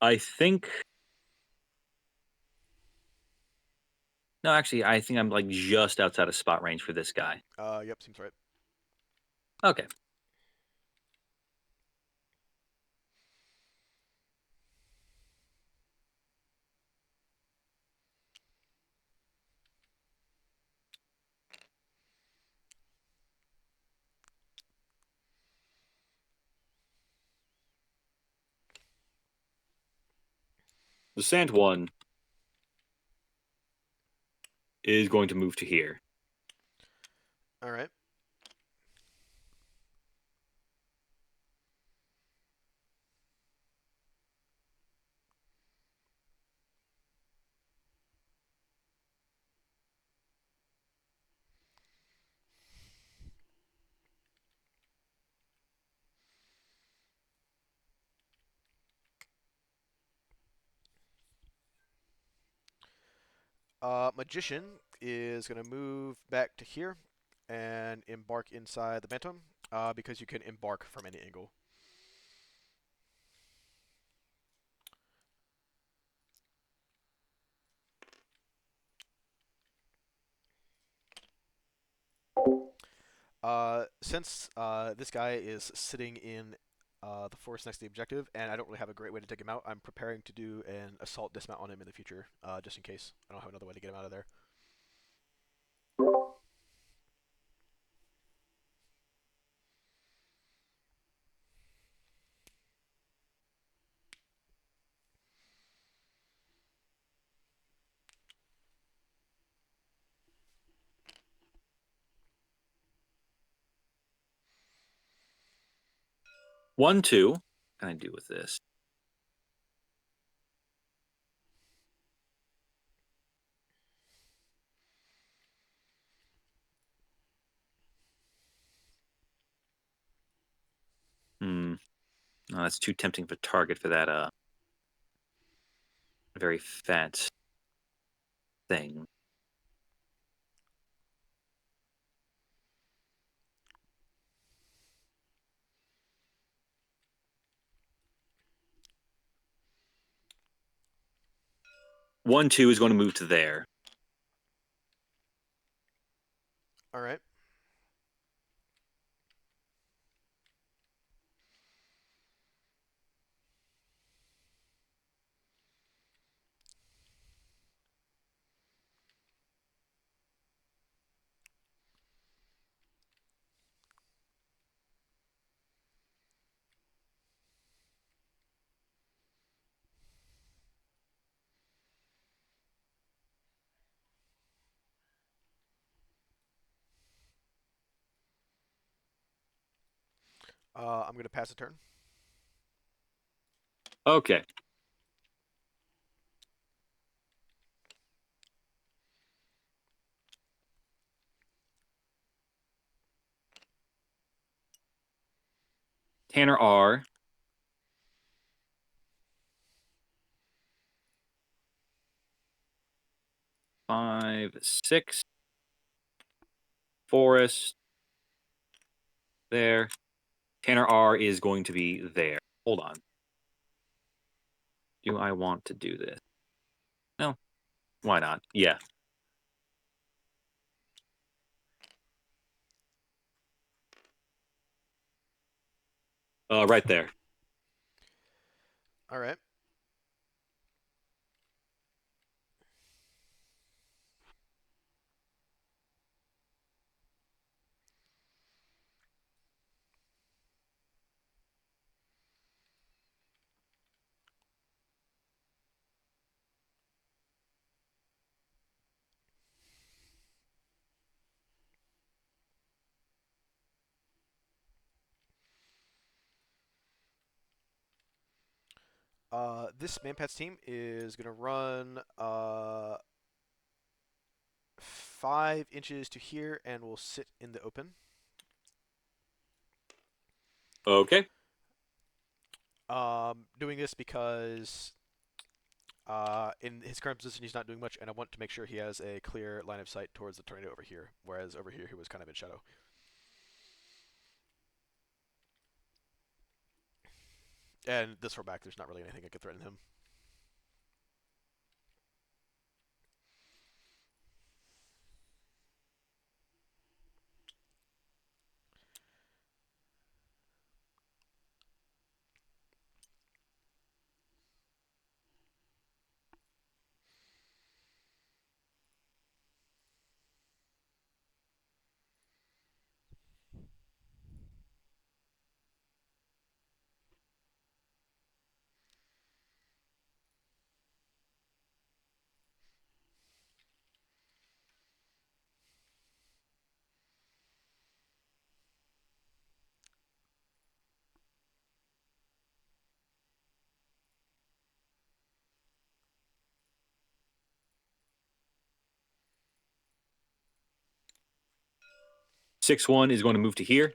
I think. No, actually, I think I'm like just outside of spot range for this guy. Yep, seems right. Okay. The Sand one is going to move to here. All right. 'Magician is going to move back to here and embark inside the Bantam because you can embark from any angle. Since this guy is sitting in the forest next to the objective, and I don't really have a great way to take him out, I'm preparing to do an assault dismount on him in the future, just in case I don't have another way to get him out of there. 1, 2. What can I do with this? Hmm. No, that's too tempting of a target for that very fat thing. One, two is going to move to there. All right. I'm gonna pass a turn. Okay. Tanner R. 5, 6. Forest. There. Tanner R is going to be there. Hold on. Do I want to do this? No. Why not? Yeah. Right there. All right. This Manpats team is gonna run 5 inches to here and will sit in the open. Okay. Doing this because in his current position he's not doing much, and I want to make sure he has a clear line of sight towards the tornado over here, whereas over here he was kind of in shadow. And this far back, there's not really anything that could threaten him. 6-1 is going to move to here.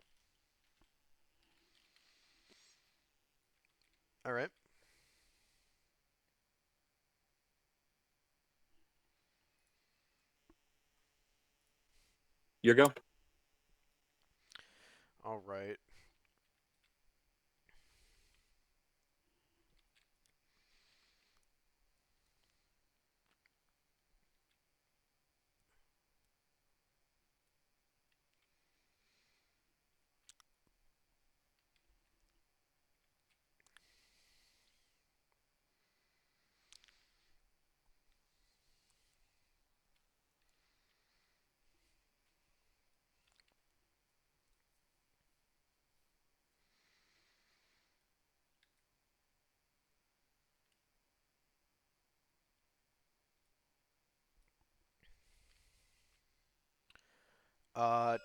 All right. Your go. All right.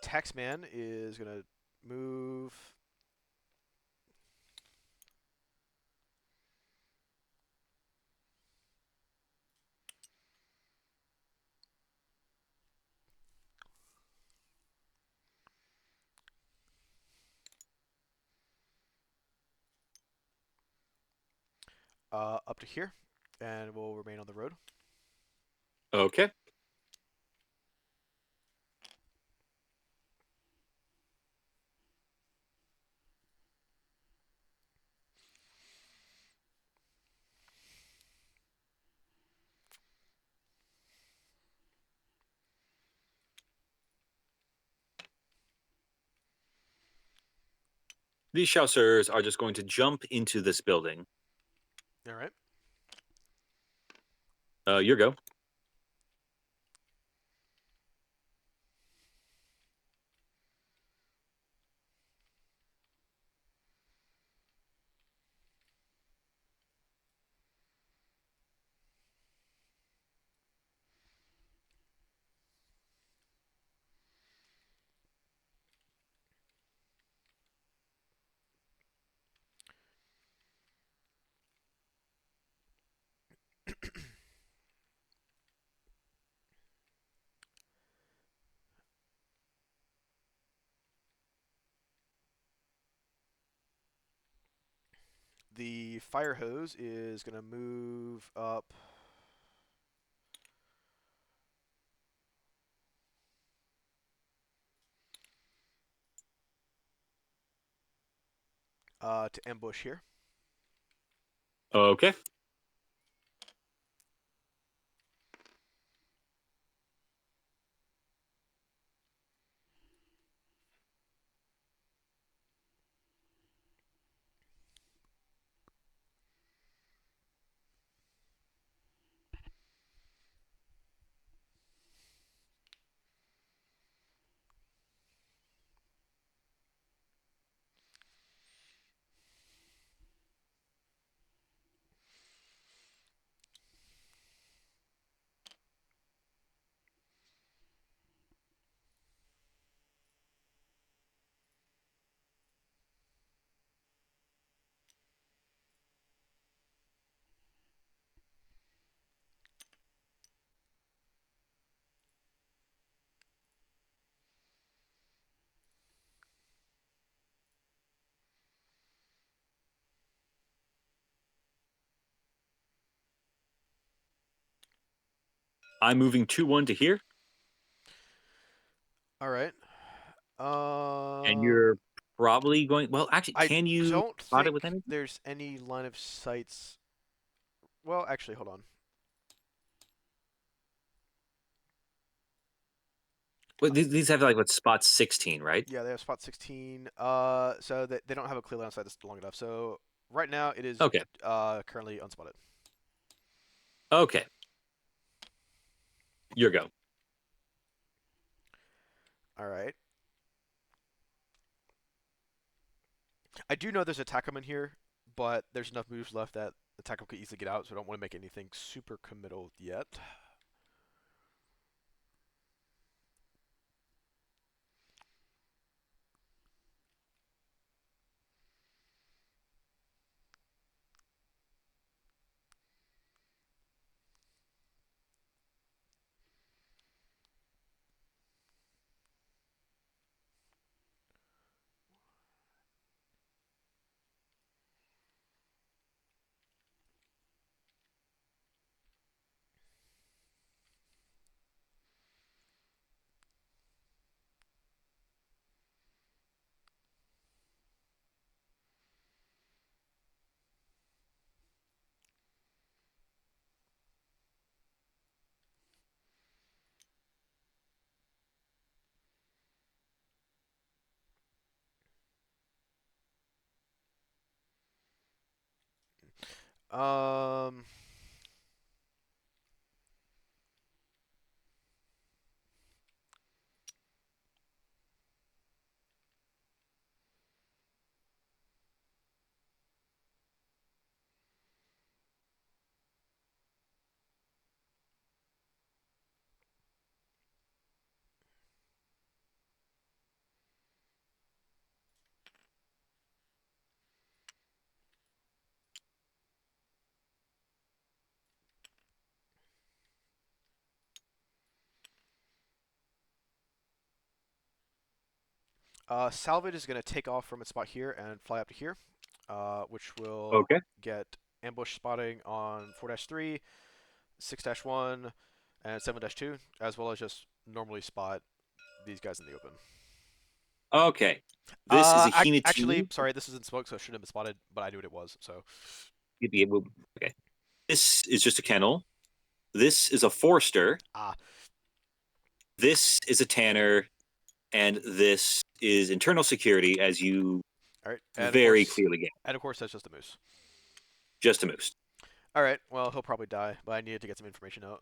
Taxman is gonna move. Up to here, and will remain on the road. Okay. These chasseurs are just going to jump into this building. All right. Your go. The fire hose is gonna move up to ambush here. Okay. I'm moving 2-1 to here, All right. and you're probably going. Well, actually, I can you don't spot it think with anything? there's any line of sights. Well, actually, hold on. Well, these have like what spot 16, right? Yeah, they have spot 16. So they don't have a clear line of sight that's long enough. So right now it is Okay. currently unspotted. Okay. Your go. All right. I do know there's a Tacom in here, but there's enough moves left that the Tacom could easily get out, so I don't want to make anything super committal yet. Um, Salvage is going to take off from its spot here and fly up to here, which will Okay. get ambush spotting on 4-3, 6-1, and 7-2, as well as just normally spot these guys in the open. Okay. This is a Hina Actually, team. sorry, this is in smoke, so it shouldn't have been spotted, but I knew what it was. So, You'd be able. Okay. This is just a kennel. This is a Forster. ah, This is a Tanner, and this is internal security, as you all right, very clearly get. and of course, that's just a moose. Just a moose. All right, well, he'll probably die, but I needed to get some information out.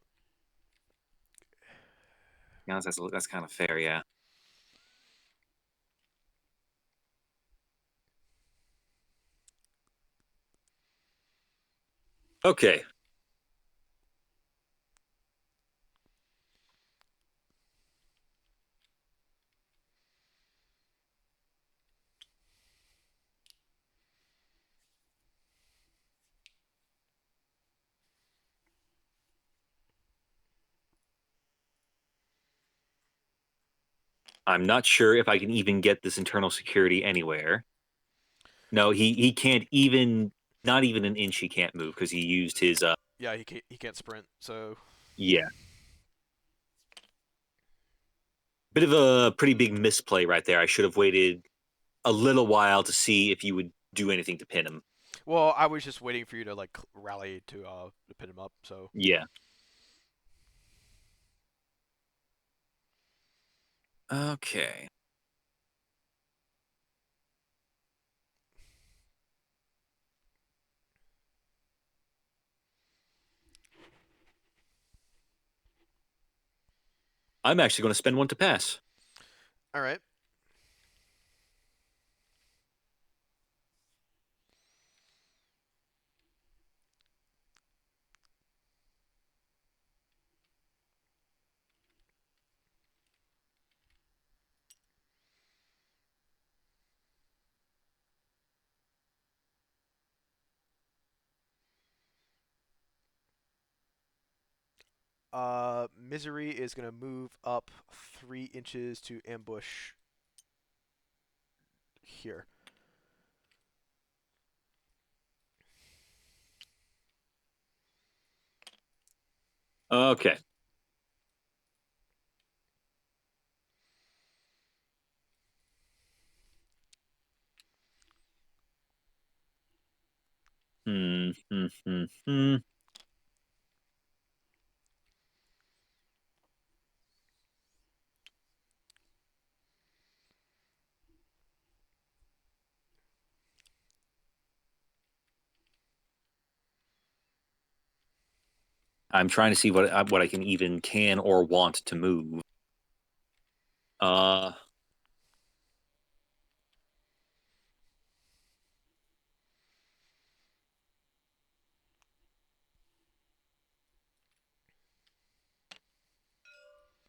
Yeah, that's kind of fair. Yeah. Okay. I'm not sure if I can even get this internal security anywhere. No, he can't even. not even an inch he can't move because he used his Yeah, he can't sprint. So yeah. Bit of a pretty big misplay right there. I should have waited a little while to see if you would do anything to pin him. well, I was just waiting for you to like rally to pin him up. So Yeah. Okay. I'm actually going to spend one to pass. all right. Misery is gonna move up 3 inches to ambush here. Okay. Hmm. Hmm. Hmm. Hmm. I'm trying to see what I can or want to move. Uh,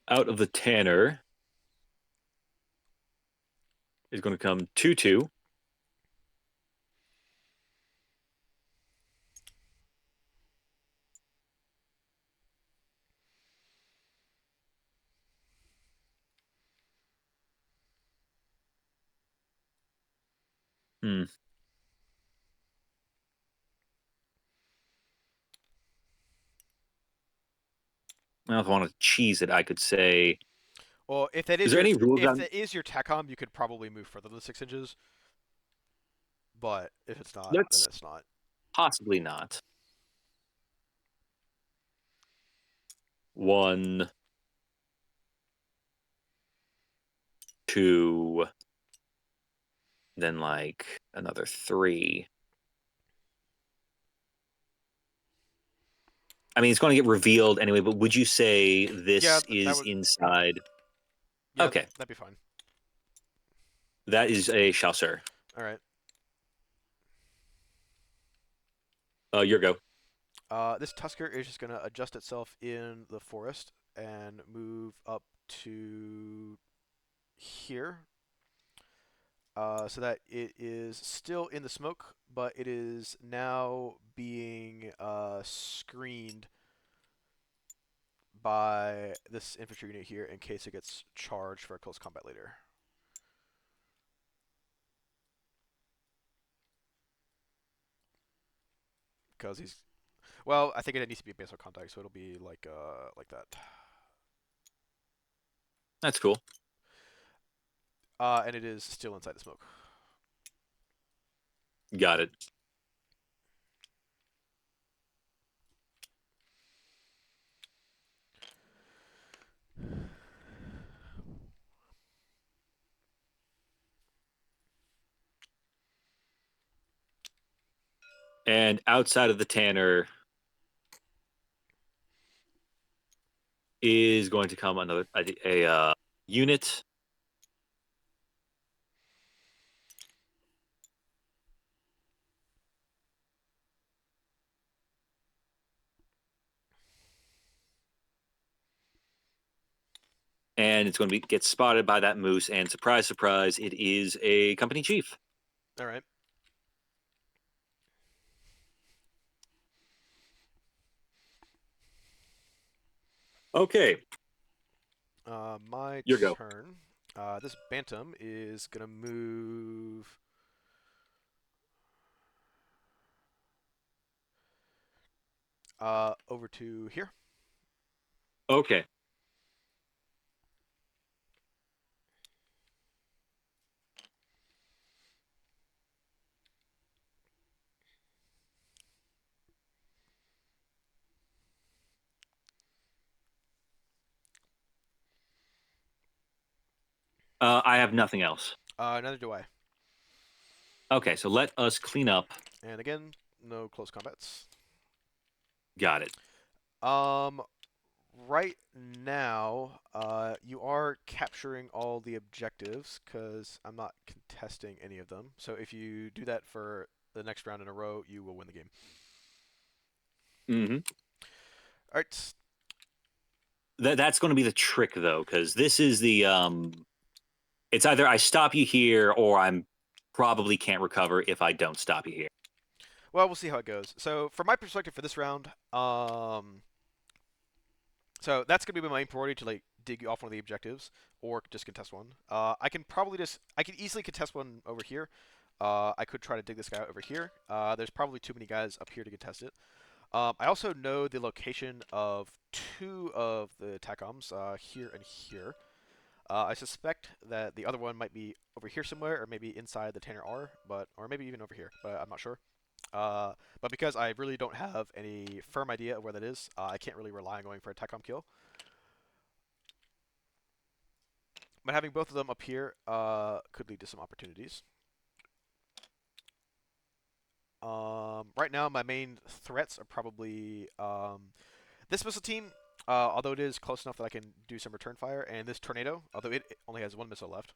out of the Tanner is going to come 2/2. Hmm. Well, if I want to cheese it, I could say. Well, if that Is is there your any rules if on? that is your TACOM, you could probably move further than 6 inches. But if it's not, then Let's it's not. possibly not. 1, 2, then like another 3. I mean, it's going to get revealed anyway, but would you say Yeah, this that is would. inside? Yeah, Okay, that'd be fine. that is a chasseur. All right. Your go. This Tusker is just gonna adjust itself in the forest and move up to here, so that it is still in the smoke, but it is now being screened by this infantry unit here in case it gets charged for a close combat later. Because he's well, I think it needs to be a base of contact, so it'll be like that. That's cool. And it is still inside the smoke. Got it. And outside of the Tanner is going to come another a unit. And it's going to get spotted by that moose. And surprise, surprise, it is a company chief. All right. Okay, My your go. turn. This Bantam is gonna move Over to here. Okay. I have nothing else. Neither do I. Okay, so let us clean up. And again, no close combats. Got it. Um, right now, you are capturing all the objectives because I'm not contesting any of them. So if you do that for the next round in a row, you will win the game. Hmm. All right. That's going to be the trick, though, because this is the it's either I stop you here or I'm probably can't recover if I don't stop you here. Well, we'll see how it goes. So, from my perspective for this round, so that's gonna be my main priority to like dig off one of the objectives or just contest one. I can easily contest one over here. I could try to dig this guy out over here. There's probably too many guys up here to contest it. I also know the location of two of the TACOMs, here and here. I suspect that the other one might be over here somewhere, or maybe inside the Tanner R, or maybe even over here, but I'm not sure. Uh, but because I really don't have any firm idea of where that is, I can't really rely on going for a TACOM kill. But having both of them up here could lead to some opportunities. Right now, my main threats are probably this missile team, although it is close enough that I can do some return fire, and this tornado, although it only has one missile left.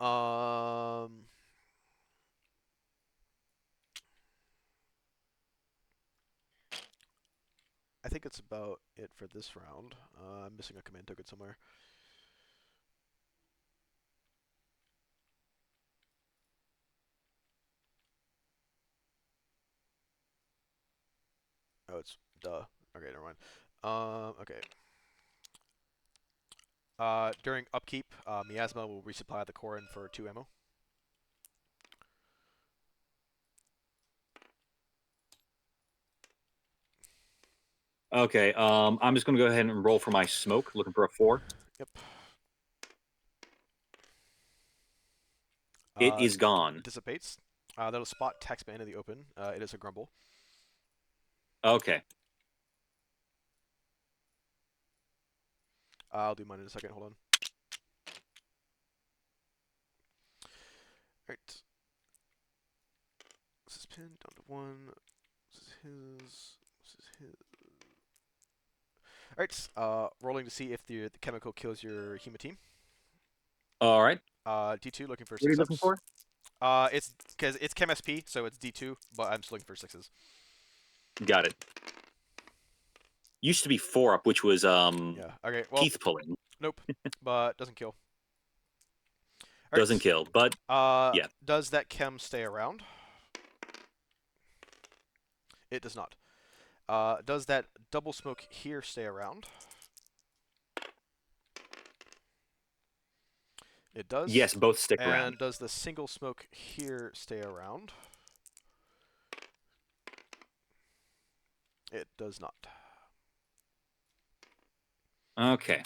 Um, I think that's about it for this round. I'm missing a command token somewhere. Oh, it's duh. Okay, never mind. Okay. During upkeep, Miasma will resupply the Korin for 2 ammo. Okay, I'm just going to go ahead and roll for my smoke, looking for a 4. Yep. It Uh, is gone. Dissipates. That'll spot Taxman in the open. It is a grumble. Okay. I'll do mine in a second. Hold on. Alright. This is pinned down to 1. This is his. This is his. Alright. Rolling to see if the chemical kills your Hema team. All right. D2 looking for What are 6 you looking ups. for? It's because it's Chem SP, so it's D2, but I'm still looking for 6s. Got it. Used to be 4 up, which was Yeah. Okay. Well, teeth pulling. nope. But doesn't kill. Doesn't Alright. kill, but yeah. Does that chem stay around? It does not. Does that double smoke here stay around? It does. Yes, both stick around. And does the single smoke here stay around? It does not. Okay.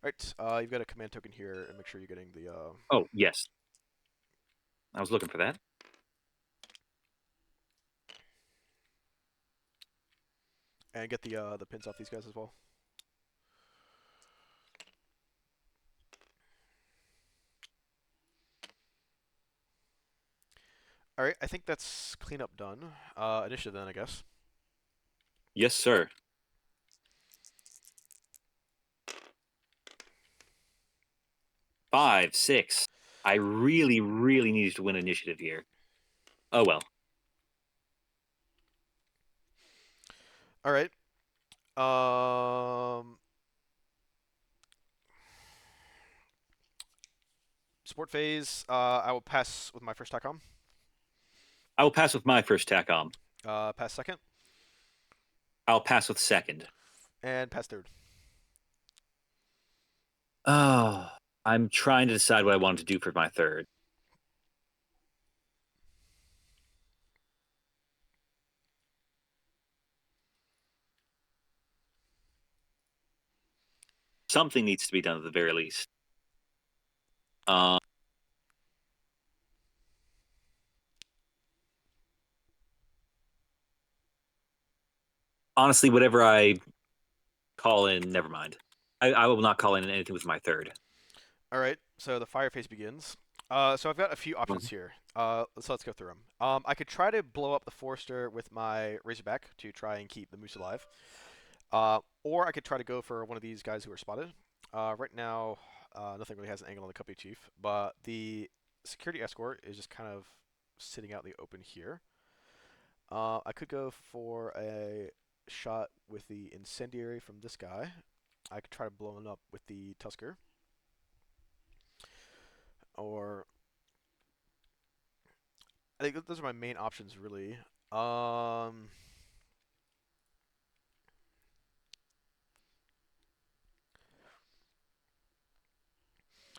Alright, you've got a command token here, and make sure you're getting the, Oh, yes. I was looking for that. and get the pins off these guys as well. Alright, I think that's cleanup done. Initiative then, I guess. Yes, sir. 5, 6. I really, really needed to win initiative here. Oh well. Alright. Support phase, I will pass with my first TACOM. I will pass with my first TACOM. Pass second. I'll pass with second. And pass third. Oh, I'm trying to decide what I want to do for my third. something needs to be done at the very least. Uh, Honestly, whatever I call in, never mind. I will not call in anything with my third. All right, so the fire phase begins. So I've got a few options here. So let's go through them. I could try to blow up the Forester with my Razorback to try and keep the moose alive. Or I could try to go for one of these guys who are spotted. Right now, nothing really has an angle on the company chief, but the security escort is just kind of sitting out in the open here. I could go for a shot with the incendiary from this guy. I could try to blow him up with the Tusker. Or I think those are my main options, really. Um,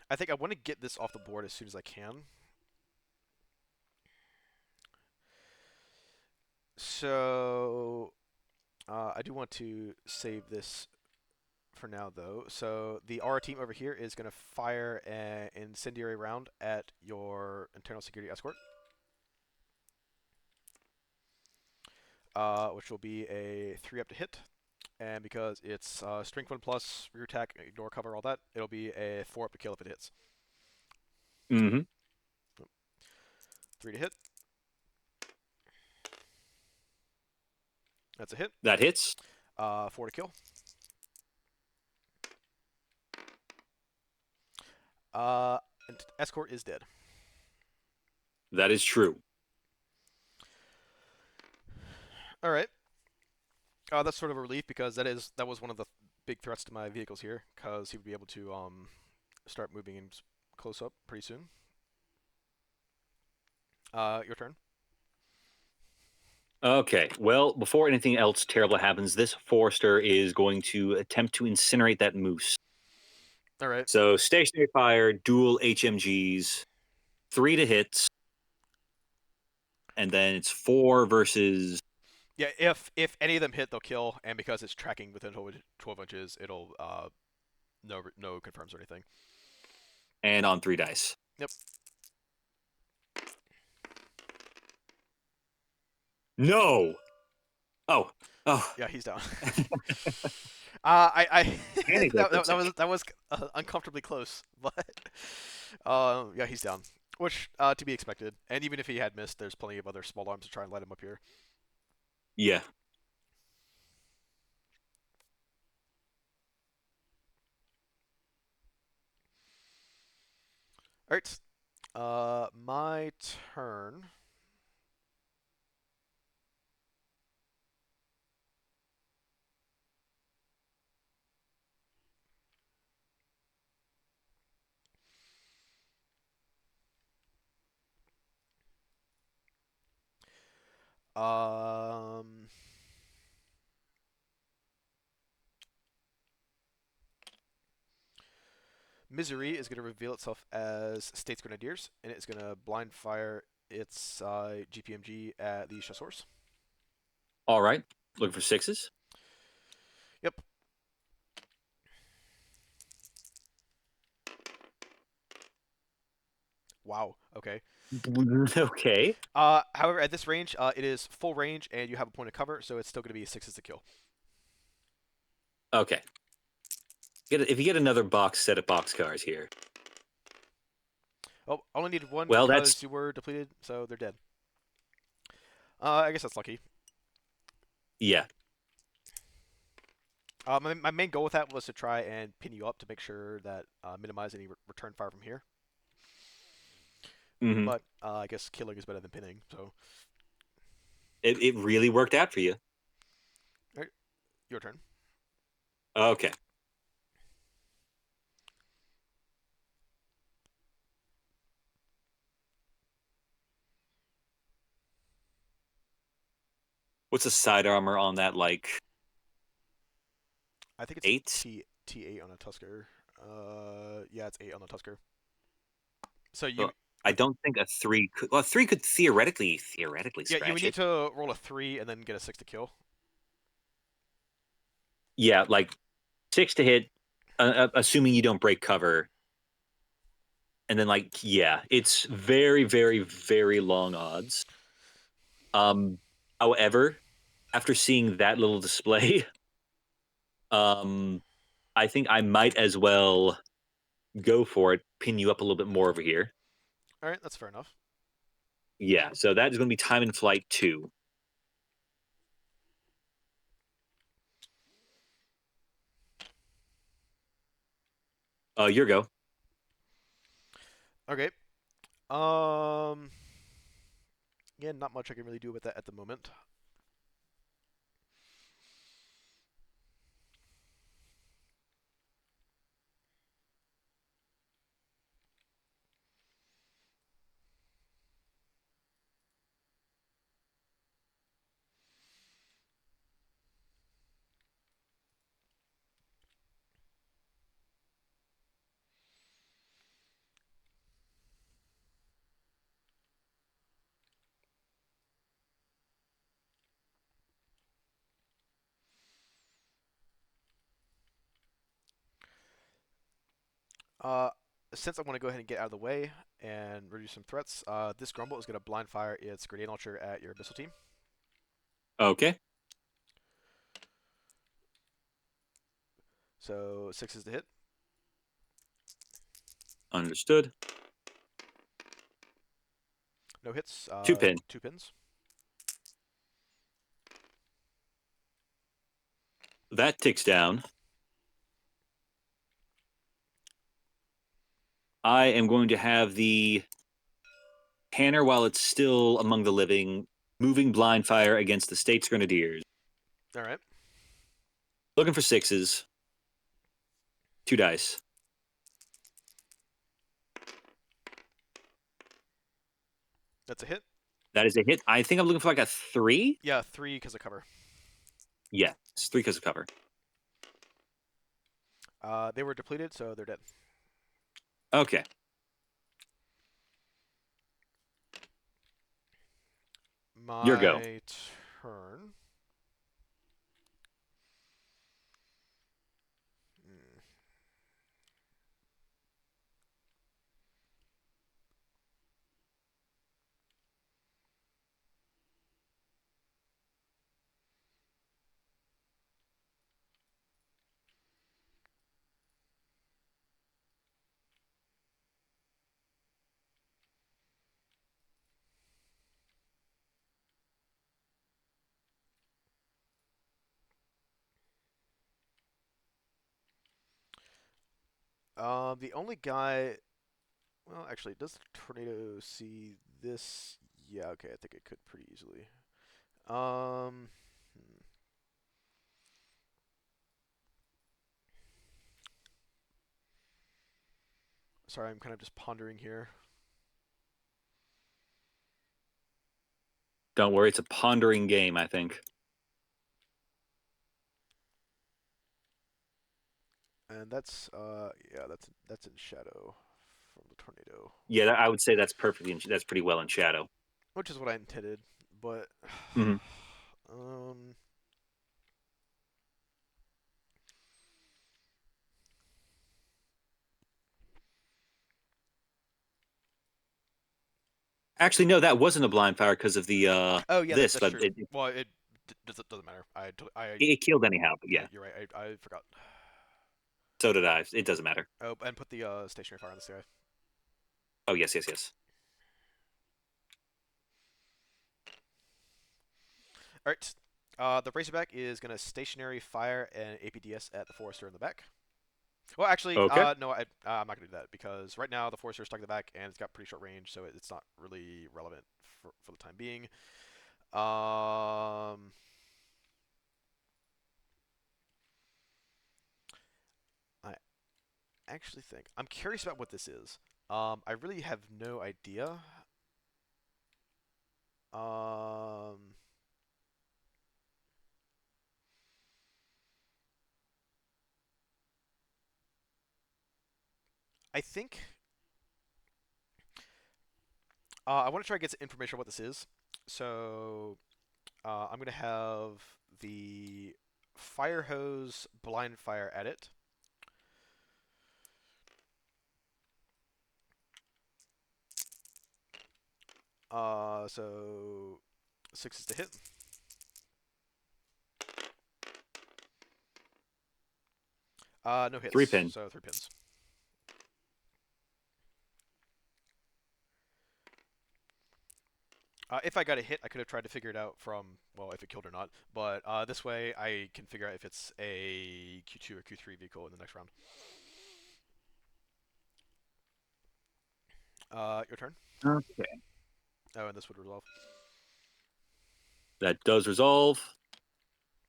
I think I want to get this off the board as soon as I can. So I do want to save this for now, though. So the R team over here is going to fire an incendiary round at your internal security escort, which will be a 3 up to hit. And because it's strength 1 plus, rear attack, ignore cover, all that, it'll be a 4 up to kill if it hits. Mm-hmm. 3 to hit. That's a hit. That hits. 4 to kill. And escort is dead. That is true. All right. That's sort of a relief because that was one of the big threats to my vehicles here, because he would be able to start moving in close up pretty soon. Your turn. Okay. Well, before anything else terrible happens, this Forester is going to attempt to incinerate that moose. All right. So stationary fire, dual HMGs, 3 to hits, and then it's 4 versus Yeah, if any of them hit, they'll kill, and because it's tracking within 12 inches, it'll no confirms or anything. and on 3 dice. Yep. No. Oh. Oh. Yeah, he's down. I Panicked there for a second. that was uncomfortably close, but yeah, he's down, which to be expected. And even if he had missed, there's plenty of other small arms to try and light him up here. Yeah. All right. My turn. Um, Misery is going to reveal itself as States Grenadiers, and it's going to blind fire its GPMG at the chasseurs. All right. Looking for 6s. Yep. Wow. Okay. Okay. However, at this range, it is full range, and you have a point of cover, so it's still going to be 6s to kill. Okay. If you get another box set of boxcars here. Oh, only needed one Well, because that's you were depleted, so they're dead. I guess that's lucky. yeah. My main goal with that was to try and pin you up to make sure that minimize any return fire from here. Mm-hmm. But I guess killing is better than pinning, so. It really worked out for you. All right, your turn. Okay. What's the side armor on that? Like I think it's 8? T8 on a Tusker. Yeah, it's 8 on the Tusker. So Well, I don't think a 3 could. Well, a 3 could theoretically yeah, you would scratch need it. to roll a 3 and then get a 6 to kill. Yeah, like 6 to hit, assuming you don't break cover. And then, like, yeah, it's very, very, very long odds. Um, However, after seeing that little display, um, I think I might as well go for it, pin you up a little bit more over here. All right, that's fair enough. Yeah, so that is going to be time in flight 2. Your go. Okay. Um. Yeah, not much I can really do with that at the moment. Uh, since I want to go ahead and get out of the way and reduce some threats, this Grumble is going to blind fire its grenade launcher at your missile team. Okay, So 6 is the hit. understood. No hits. 2 pin. 2 pins. That ticks down. I am going to have the Tanner, while it's still among the living, moving blind fire against the State's Grenadiers. All right. Looking for 6s. 2 dice. That's a hit. That is a hit. I think I'm looking for like a 3. Yeah, 3 because of cover. Yeah, it's 3 because of cover. They were depleted, so they're dead. Okay, your go. My turn. Hmm. The only guy. Well, actually, does the tornado see this? Yeah, okay, I think it could pretty easily. Hmm. Sorry, I'm kind of just pondering here. Don't worry, it's a pondering game, I think. And yeah, that's in shadow from the tornado, Yeah, I would say that's that's pretty well in shadow. which is what I intended. But Hmm. um, Actually, no, that wasn't a blind fire because of the oh yeah, this, that's but true. Well, it doesn't matter. it killed anyhow. But Yeah, yeah, you're right. I forgot. so did I. It doesn't matter. Oh, and put the stationary fire on this guy. Oh yes, yes, yes. All right. The racerback is gonna stationary fire an APDS at the forester in the back. Well, actually, Okay. no, I'm not gonna do that because right now the forester is stuck in the back and it's got pretty short range, so it's not really relevant for the time being. Um, I actually think I'm curious about what this is. I really have no idea. Um, I think I want to try to get some information on what this is. So I'm gonna have the fire hose blind fire at it. So 6 is to hit. No Three hits, pin. so 3 pins. If I got a hit, I could have tried to figure it out from, well, if it killed or not. But this way, I can figure out if it's a Q2 or Q3 vehicle in the next round. Your turn. Okay. Oh, and this would resolve. That does resolve.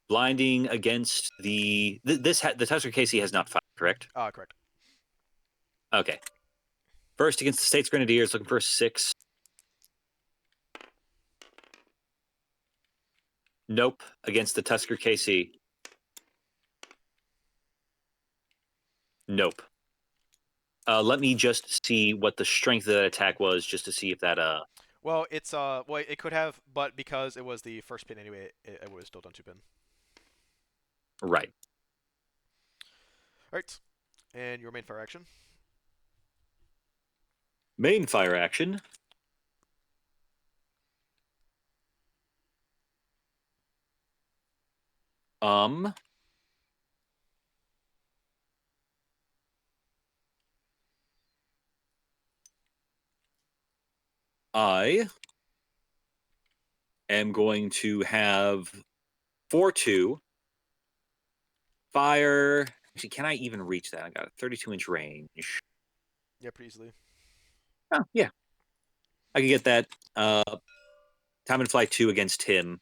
Blinding against the the Tusker Casey has not fired, correct? Correct. Okay. First against the States Grenadiers, looking for a 6. Nope. Against the Tusker KC. Nope. Let me just see what the strength of that attack was, just to see if that Well, it's well, it could have, but because it was the first pin anyway, it was still done 2 pin. right. All right, and your main fire action. Main fire action. Um, I am going to have 4-2 fire. Actually, can I even reach that? I got a 32-inch range. Yeah, pretty easily. Oh, yeah. I can get that. Time and Flight 2 against him.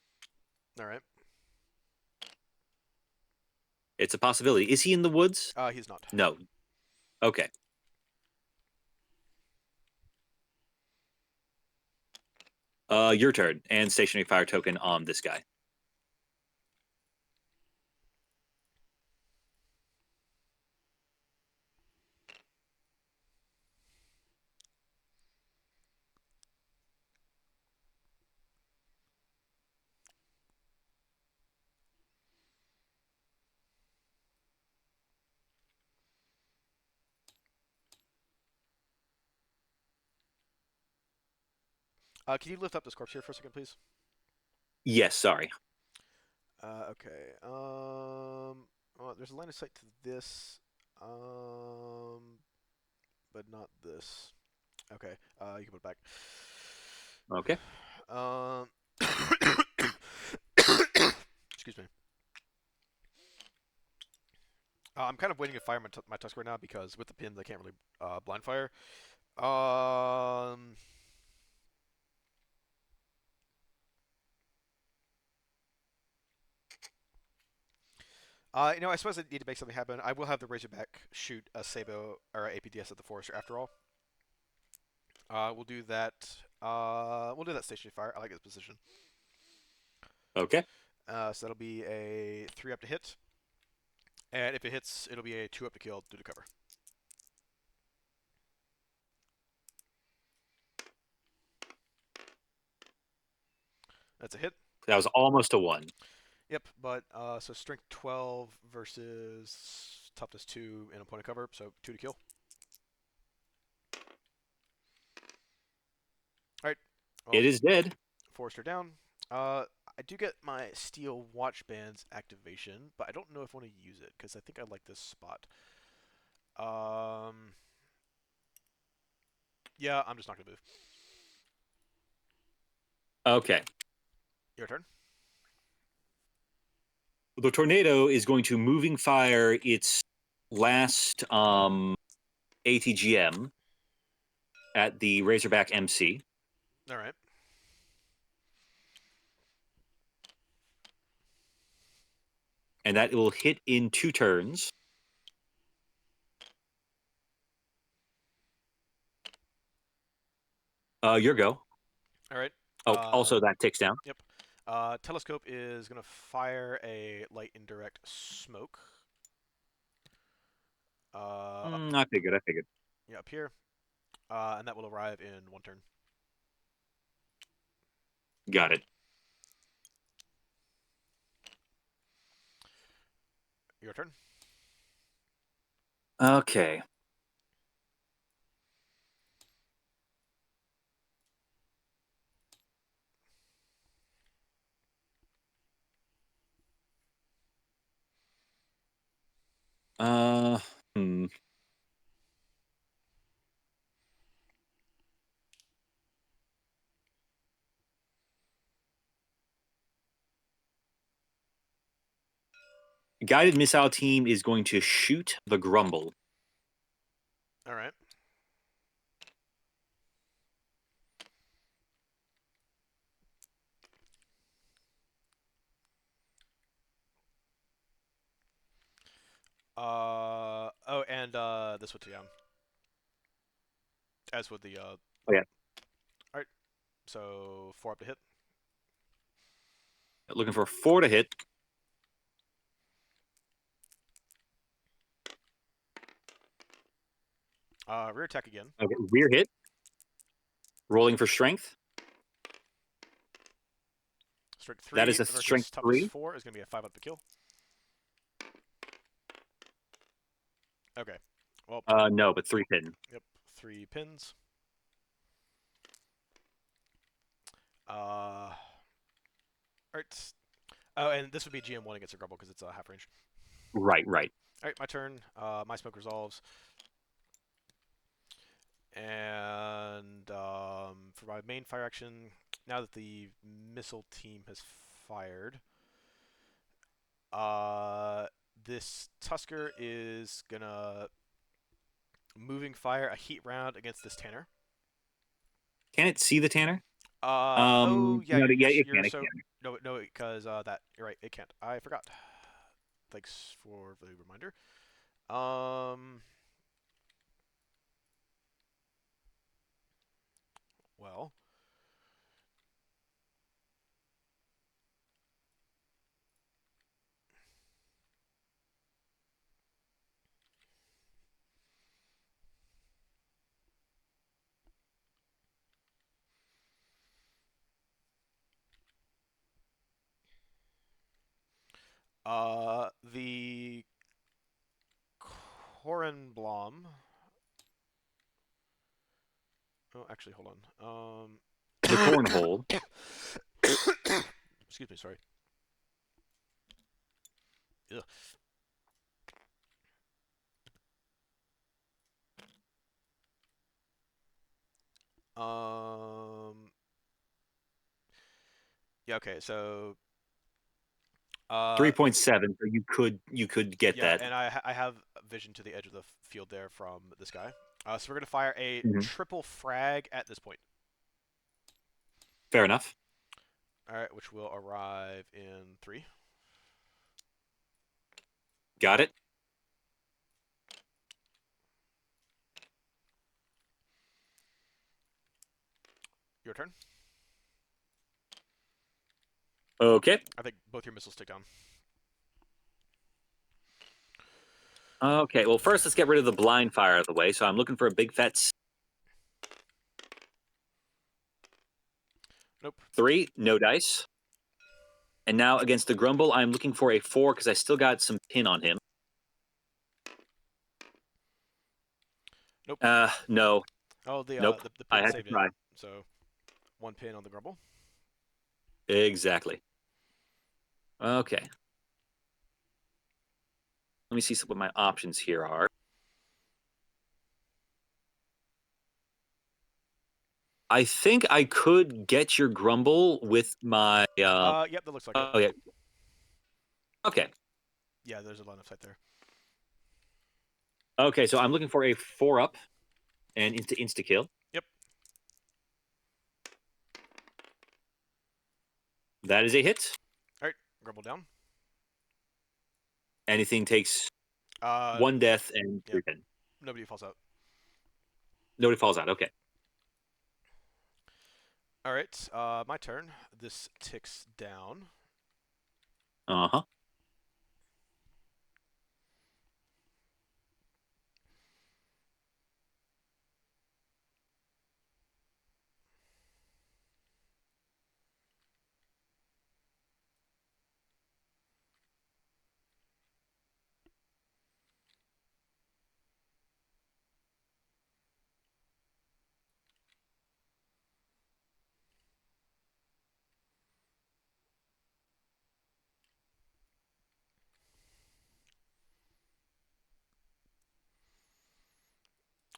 All right. It's a possibility. Is he in the woods? He's not. No. Okay. Your turn. And stationary fire token on this guy. Can you lift up this corpse here for a second, please? Yes, sorry. Okay. Well, there's a line of sight to this. But not this. Okay. You can put it back. Okay. Um. Excuse me. I'm kind of waiting to fire my tusk right now because with the pins I can't really blind fire. Um. I suppose I need to make something happen. I will have the Razorback shoot a Sabo or a APDS at the Forester after all. We'll do that. We'll do that stationary fire. I like this position. Okay. So that'll be a 3 up to hit, and if it hits, it'll be a 2 up to kill due to cover. That's a hit. That was almost a 1. Yep, but so strength 12 versus toughness 2 in opponent cover, so 2 to kill. All right. Well, It is dead. Forrester down. I do get my steel watch bands activation, but I don't know if I want to use it because I think I like this spot. Um, yeah, I'm just not gonna move. Okay. Your turn. The tornado is going to moving fire its last ATGM at the Razorback MC. All right. And that will hit in 2 turns. Your go. All right. Oh, also that ticks down. Yep. Telescope is gonna fire a light indirect smoke. Up, I figured. yeah, up here, and that will arrive in 1 turn. Got it. Your turn. Okay. Uh, hmm. Guided missile team is going to shoot the Grumble. All right. Oh, and this would too. Yeah. As would the. Oh yeah, All right. So 4 up to hit. looking for 4 to hit. Rear attack again. Okay, rear hit. Rolling for strength. Strength That 3 is a versus strength toughness 3. 4 is going to be a 5 up to kill. Okay. Well, No, but 3 pin. yep. 3 pins. Alright. Oh, and this would be GM1 against a Grumble because it's a half range. Right, right. Alright, my turn. My smoke resolves. And for my main fire action, now that the missile team has fired, this Tusker is gonna moving fire a heat round against this Tanner. Can it see the Tanner? Oh yeah, No, yeah, it you're can. It so can. no because that you're right, it can't. I forgot. Thanks for the reminder. Um, well, the Korenblom. Oh, actually, hold on. The cornhole. Excuse me, sorry. Ugh. Um, yeah, okay, so 3.7. So you could get yeah, that. and I have vision to the edge of the field there from this guy. So we're gonna fire a Mhm. triple frag at this point. Fair enough. All right, which will arrive in 3. Got it. Your turn. Okay. I think both your missiles take down. Okay. Well, first let's get rid of the blind fire out of the way. So I'm looking for a big fat Nope. 3. No dice. And now against the Grumble, I'm looking for a 4 because I still got some pin on him. Nope. No. Oh, the Nope. the I pin had to saved it. try. So 1 pin on the Grumble. Exactly. Okay. Let me see what my options here are. I think I could get your Grumble with my. Yep, that looks like it. Oh yeah. Okay. Yeah, there's a line of sight there. Okay. So I'm looking for a 4 up and insta kill. Yep. That is a hit. All right, Grumble down. Anything takes Uh, 1 death and 3 yep. pin. Nobody falls out. Nobody falls out. Okay. All right, my turn. This ticks down. Uh huh.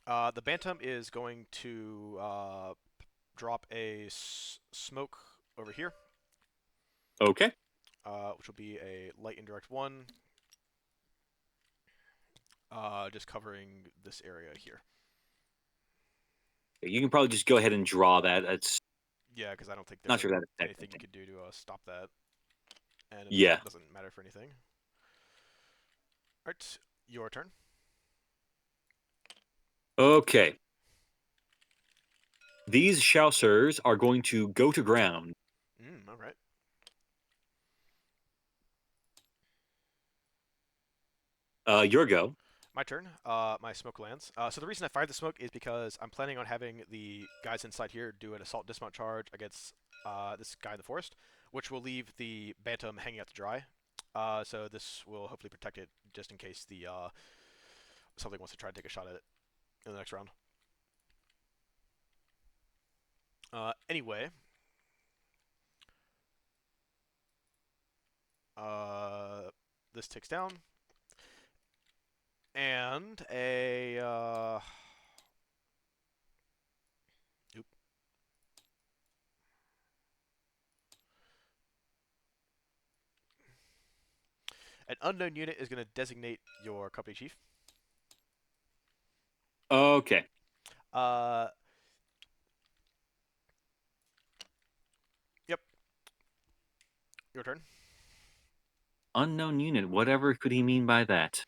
The Bantam is going to drop a smoke over here, Okay. which will be a light indirect one, just covering this area here. You can probably just go ahead and draw that. That's Yeah, because I don't think there's not sure that affects anything you anything. could do to stop that, and it Yeah. doesn't matter for anything. All right, your turn. Okay. These Shousers are going to go to ground. All right. Your go. My turn. My smoke lands. So the reason I fired the smoke is because I'm planning on having the guys inside here do an assault dismount charge against this guy in the forest, which will leave the Bantam hanging out to dry. So this will hopefully protect it just in case the something wants to try to take a shot at it in the next round. Anyway, uh, this ticks down, and oop, an unknown unit is going to designate your company chief. Okay. Uh, yep, your turn. Unknown unit. Whatever could he mean by that?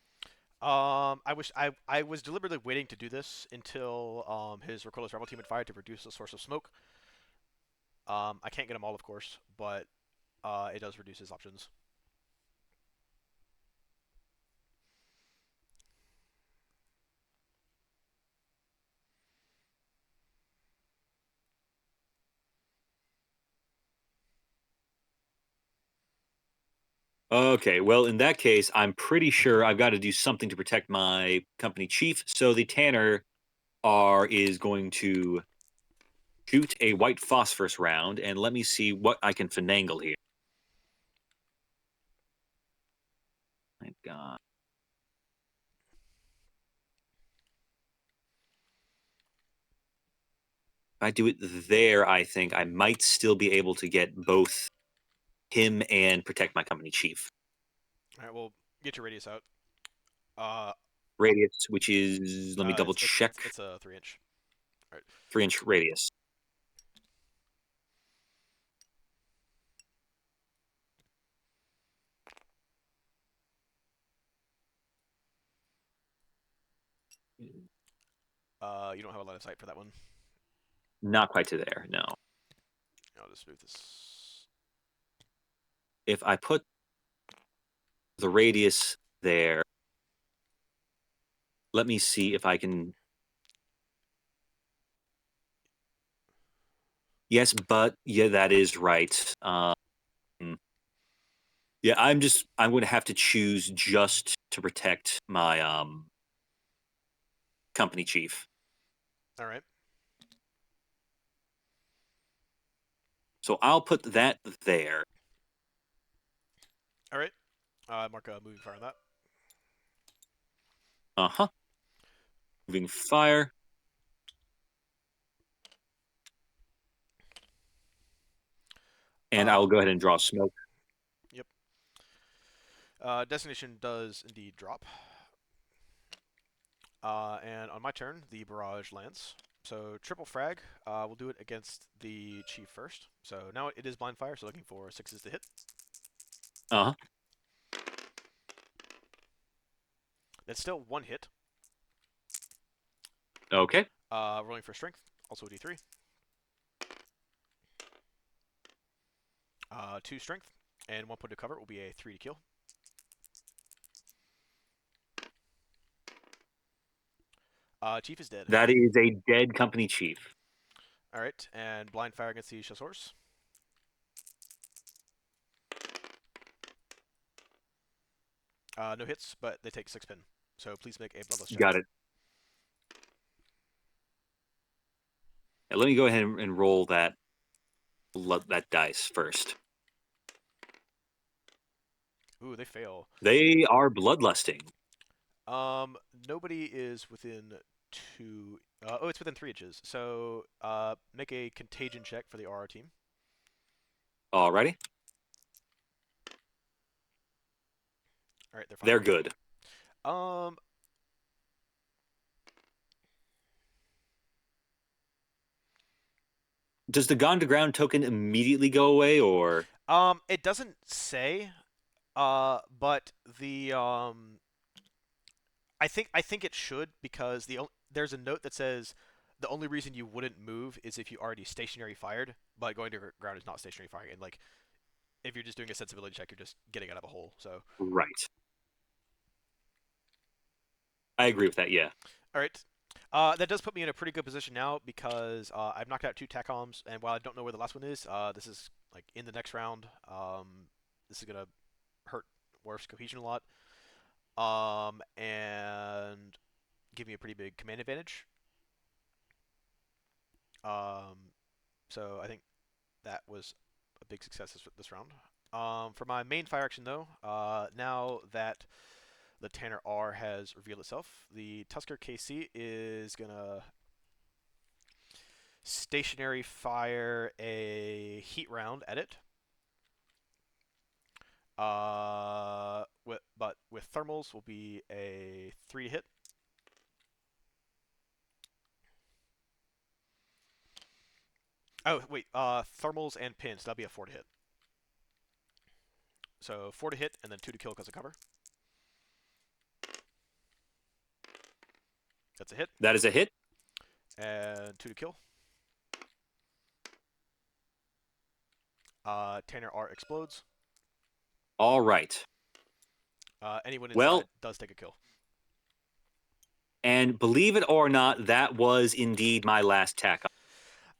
I was deliberately waiting to do this until his recoilless rebel team had fired to reduce the source of smoke. I can't get them all, of course, but it does reduce his options. Okay, well, in that case, I'm pretty sure I've got to do something to protect my company chief. So the Tanner R is going to shoot a white phosphorus round, and let me see what I can finagle here. My God. If I do it there, I think I might still be able to get both him and protect my company chief. All right, well, get your radius out. Uh, Radius, which is, let me double check, it's a 3 inch. All right. 3 inch radius. You don't have a line of sight for that one. Not quite to there, no. I'll just move this. If I put the radius there, let me see if I can. Yes, but yeah, that is right. Yeah, I'm going to have to choose just to protect my company chief. All right. So I'll put that there. All right. Mark a moving fire on that. Uh huh. Moving fire, and Uh, I'll go ahead and draw smoke. yep. Destination does indeed drop. And on my turn, the barrage lands. So triple frag. We'll do it against the chief first. So now it is blind fire, so looking for sixes to hit. Uh huh. That's still one hit. Okay. Rolling for strength, also a d3. Two strength, and 1 point of cover will be a 3 to kill. Chief is dead. That is a dead company chief. All right, and blind fire against the chasseurs. No hits, but they take 6 pin. So please make a bloodless check. Got it. Now, let me go ahead and roll that dice first. Ooh, they fail. They are bloodlusting. Um, Nobody is within 2. Oh, it's within 3 inches. So make a contagion check for the RR team. Alrighty. All right, they're fine. They're good. Um, Does the gone to ground token immediately go away, or it doesn't say. But I think it should because there's a note that says the only reason you wouldn't move is if you already stationary fired, but going to ground is not stationary firing. And like if you're just doing a sensibility check, you're just getting out of a hole. So right? I agree with that. Yeah. all right. That does put me in a pretty good position now because I've knocked out 2 TACOMs, and while I don't know where the last one is, this is like in the next round. This is gonna hurt Worf's cohesion a lot, and give me a pretty big command advantage. Um, so I think that was a big success this round. For my main fire action, though, now that the Tanner R has revealed itself, the Tusker KC is gonna stationary fire a heat round at it. But with thermals will be a 3 hit. Oh wait, thermals and pins that'll be a 4 to hit. So 4 to hit and then 2 to kill because of cover. That's a hit. That is a hit. And 2 to kill. Tanner R explodes. All right. Anyone inside Well, does take a kill. and believe it or not, that was indeed my last tack.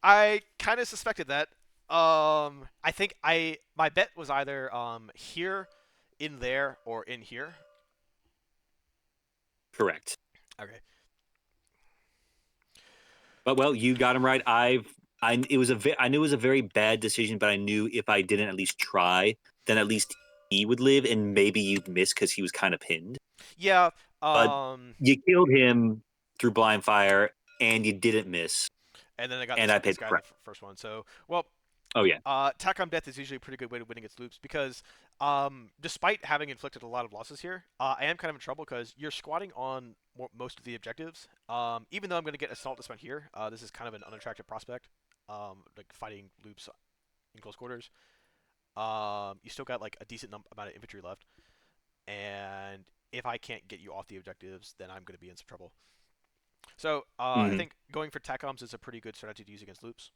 I kind of suspected that. I think my bet was either here, in there, or in here. Correct. Okay. But well, you got him right. I knew it was a very bad decision, but I knew if I didn't at least try, then at least he would live, and maybe you'd miss because he was kind of pinned. Yeah. But you killed him through blind fire, and you didn't miss, And then I got and this I this paid the guy in the price. first one. So well, Oh yeah. TACOM death is usually a pretty good way to win against loops because despite having inflicted a lot of losses here, I am kind of in trouble because you're squatting on most of the objectives. Even though I'm going to get assault dismount here, this is kind of an unattractive prospect. Like fighting loops in close quarters. You still got like a decent amount of infantry left, and if I can't get you off the objectives, then I'm going to be in some trouble. So I Mhm. think going for TACOMs is a pretty good strategy to use against loops.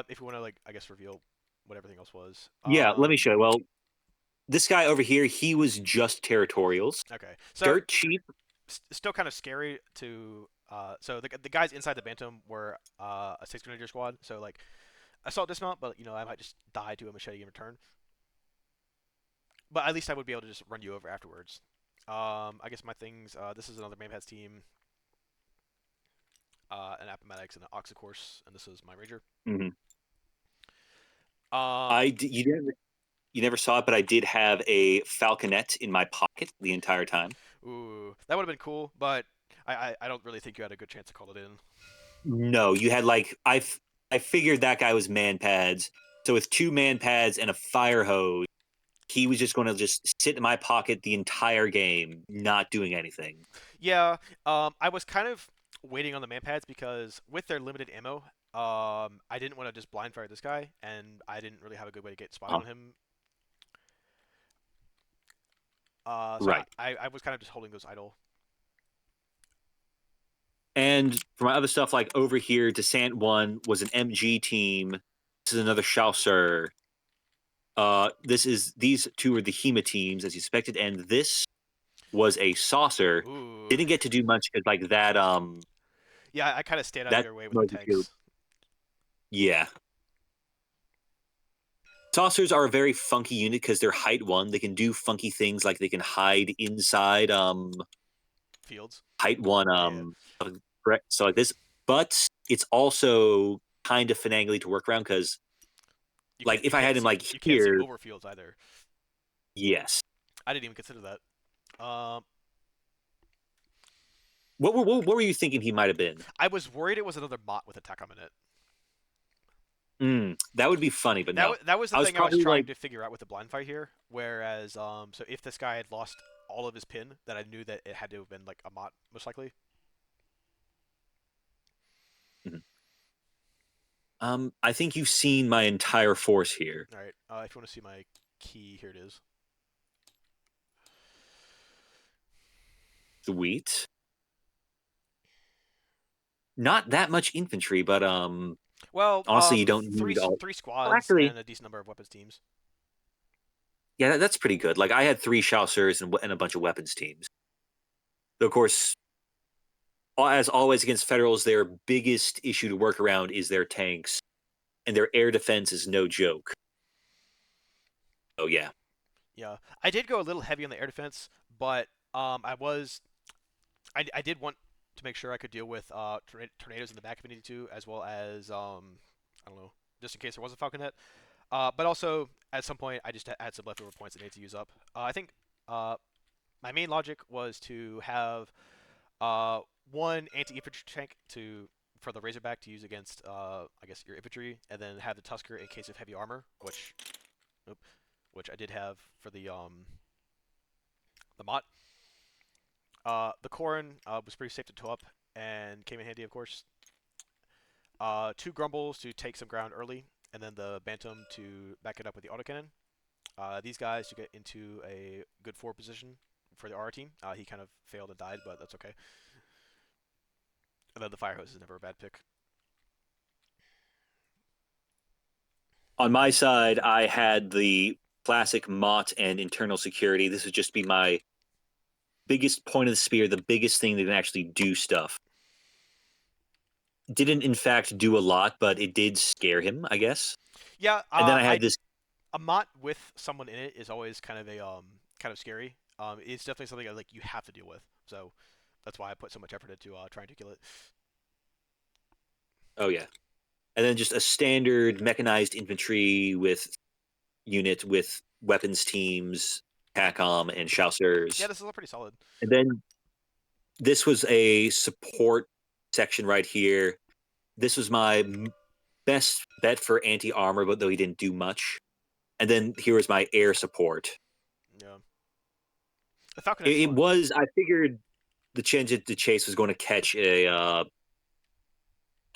If you want to like, I guess reveal what everything else was. Yeah. Let me show you. Well, this guy over here, he was just territorials, Okay, so dirt cheap. still kind of scary to. So the guys inside the Bantam were a 6 grenadier squad. So like assault dismount, but I might just die to a machete in return. But at least I would be able to just run you over afterwards. I guess my things. This is another Mayhems team. An Appomattox and an Oxycourse, and this is my Ranger. Mhm. Um, You never saw it, but I did have a falconet in my pocket the entire time. ooh, that would have been cool, but I don't really think you had a good chance to call it in. No, you had like I figured that guy was man pads. So with two man pads and a fire hose, he was just going to just sit in my pocket the entire game, not doing anything. Yeah, I was kind of waiting on the manpads because with their limited ammo, I didn't want to just blind fire this guy, and I didn't really have a good way to get spotted Uh, on him. So right. I was kind of just holding those idle. And for my other stuff, like over here, Descent One was an MG team. This is another Chasseur. These two are the HEMA teams as you expected, and this was a saucer. Ooh, Didn't get to do much because like yeah, I kind of stayed out of that your way with the noisy shield. tanks. Yeah. Saucers are a very funky unit because they're height one. They can do funky things like they can hide inside Fields. height one Yeah, correct. So like this, but it's also kind of finagly to work around because you like can't you if I can't had him see like you can't see here, over fields either. yes. I didn't even consider that. What were you thinking he might have been? I was worried it was another bot with attack on it. That would be funny, but no. That was the I was thing I was probably trying like, to figure out with the blind fight here. Whereas, so if this guy had lost all of his pin, then I knew that it had to have been like a bot, most likely. mhm. I think you've seen my entire force here. All right. If you want to see my key, here it is. Sweet. Not that much infantry, but Well, honestly, you don't need all. three Well, squads actually, and a decent number of weapons teams. yeah, that's pretty good. Like I had 3 chasseurs and a bunch of weapons teams. Though, of course, as always against Federals, their biggest issue to work around is their tanks, and their air defense is no joke. Oh yeah. Yeah, I did go a little heavy on the air defense, but I did want to make sure I could deal with tornadoes in the back if I needed to, as well as I don't know, just in case there was a falconet. But also at some point I just had some leftover points I needed to use up. I think uh, my main logic was to have uh, one anti-infantry tank to for the Razorback to use against I guess your infantry, and then have the Tusker in case of heavy armor, oop, which I did have for the Mott. The Corin was pretty safe to tow up and came in handy, of course. Two Grumbles to take some ground early, and then the Bantam to back it up with the autocannon. These guys to get into a good forward position for the R team. He kind of failed and died, but that's okay. And then the Fire Hose is never a bad pick. On my side, I had the classic Mott and internal security. This would just be my biggest point of the spear, the biggest thing that can actually do stuff. Didn't in fact do a lot, but it did scare him, I guess. Yeah, And then I had this. a Mott with someone in it is always kind of a kind of scary. It's definitely something that, like you have to deal with. So that's why I put so much effort into trying to kill it. Oh yeah, and then just a standard mechanized infantry with unit with weapons teams, TACOM, and Yeah, chasseurs. this is all pretty solid. And then this was a support section right here. This was my best bet for anti armor, but though he didn't do much. And then here was my air support. Yeah, the Falconet's It fun. was. I figured the chase was going to catch a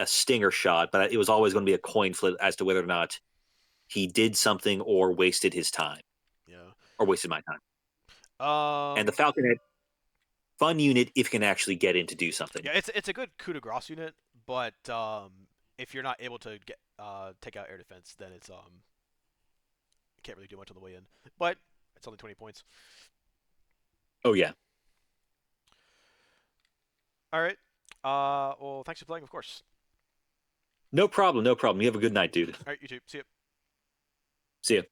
stinger shot, but it was always going to be a coin flip as to whether or not he did something or wasted his time Yeah. or wasted my time. And the Um. Falconet, fun unit if you can actually get in to do something. Yeah, it's a good coup de grace unit, but if you're not able to get take out air defense, then it's you can't really do much on the way in. But it's only 20 points. Oh yeah, All right. Well, thanks for playing, of course. no problem, no problem. You have a good night, dude. All right, you too. See ya. See ya.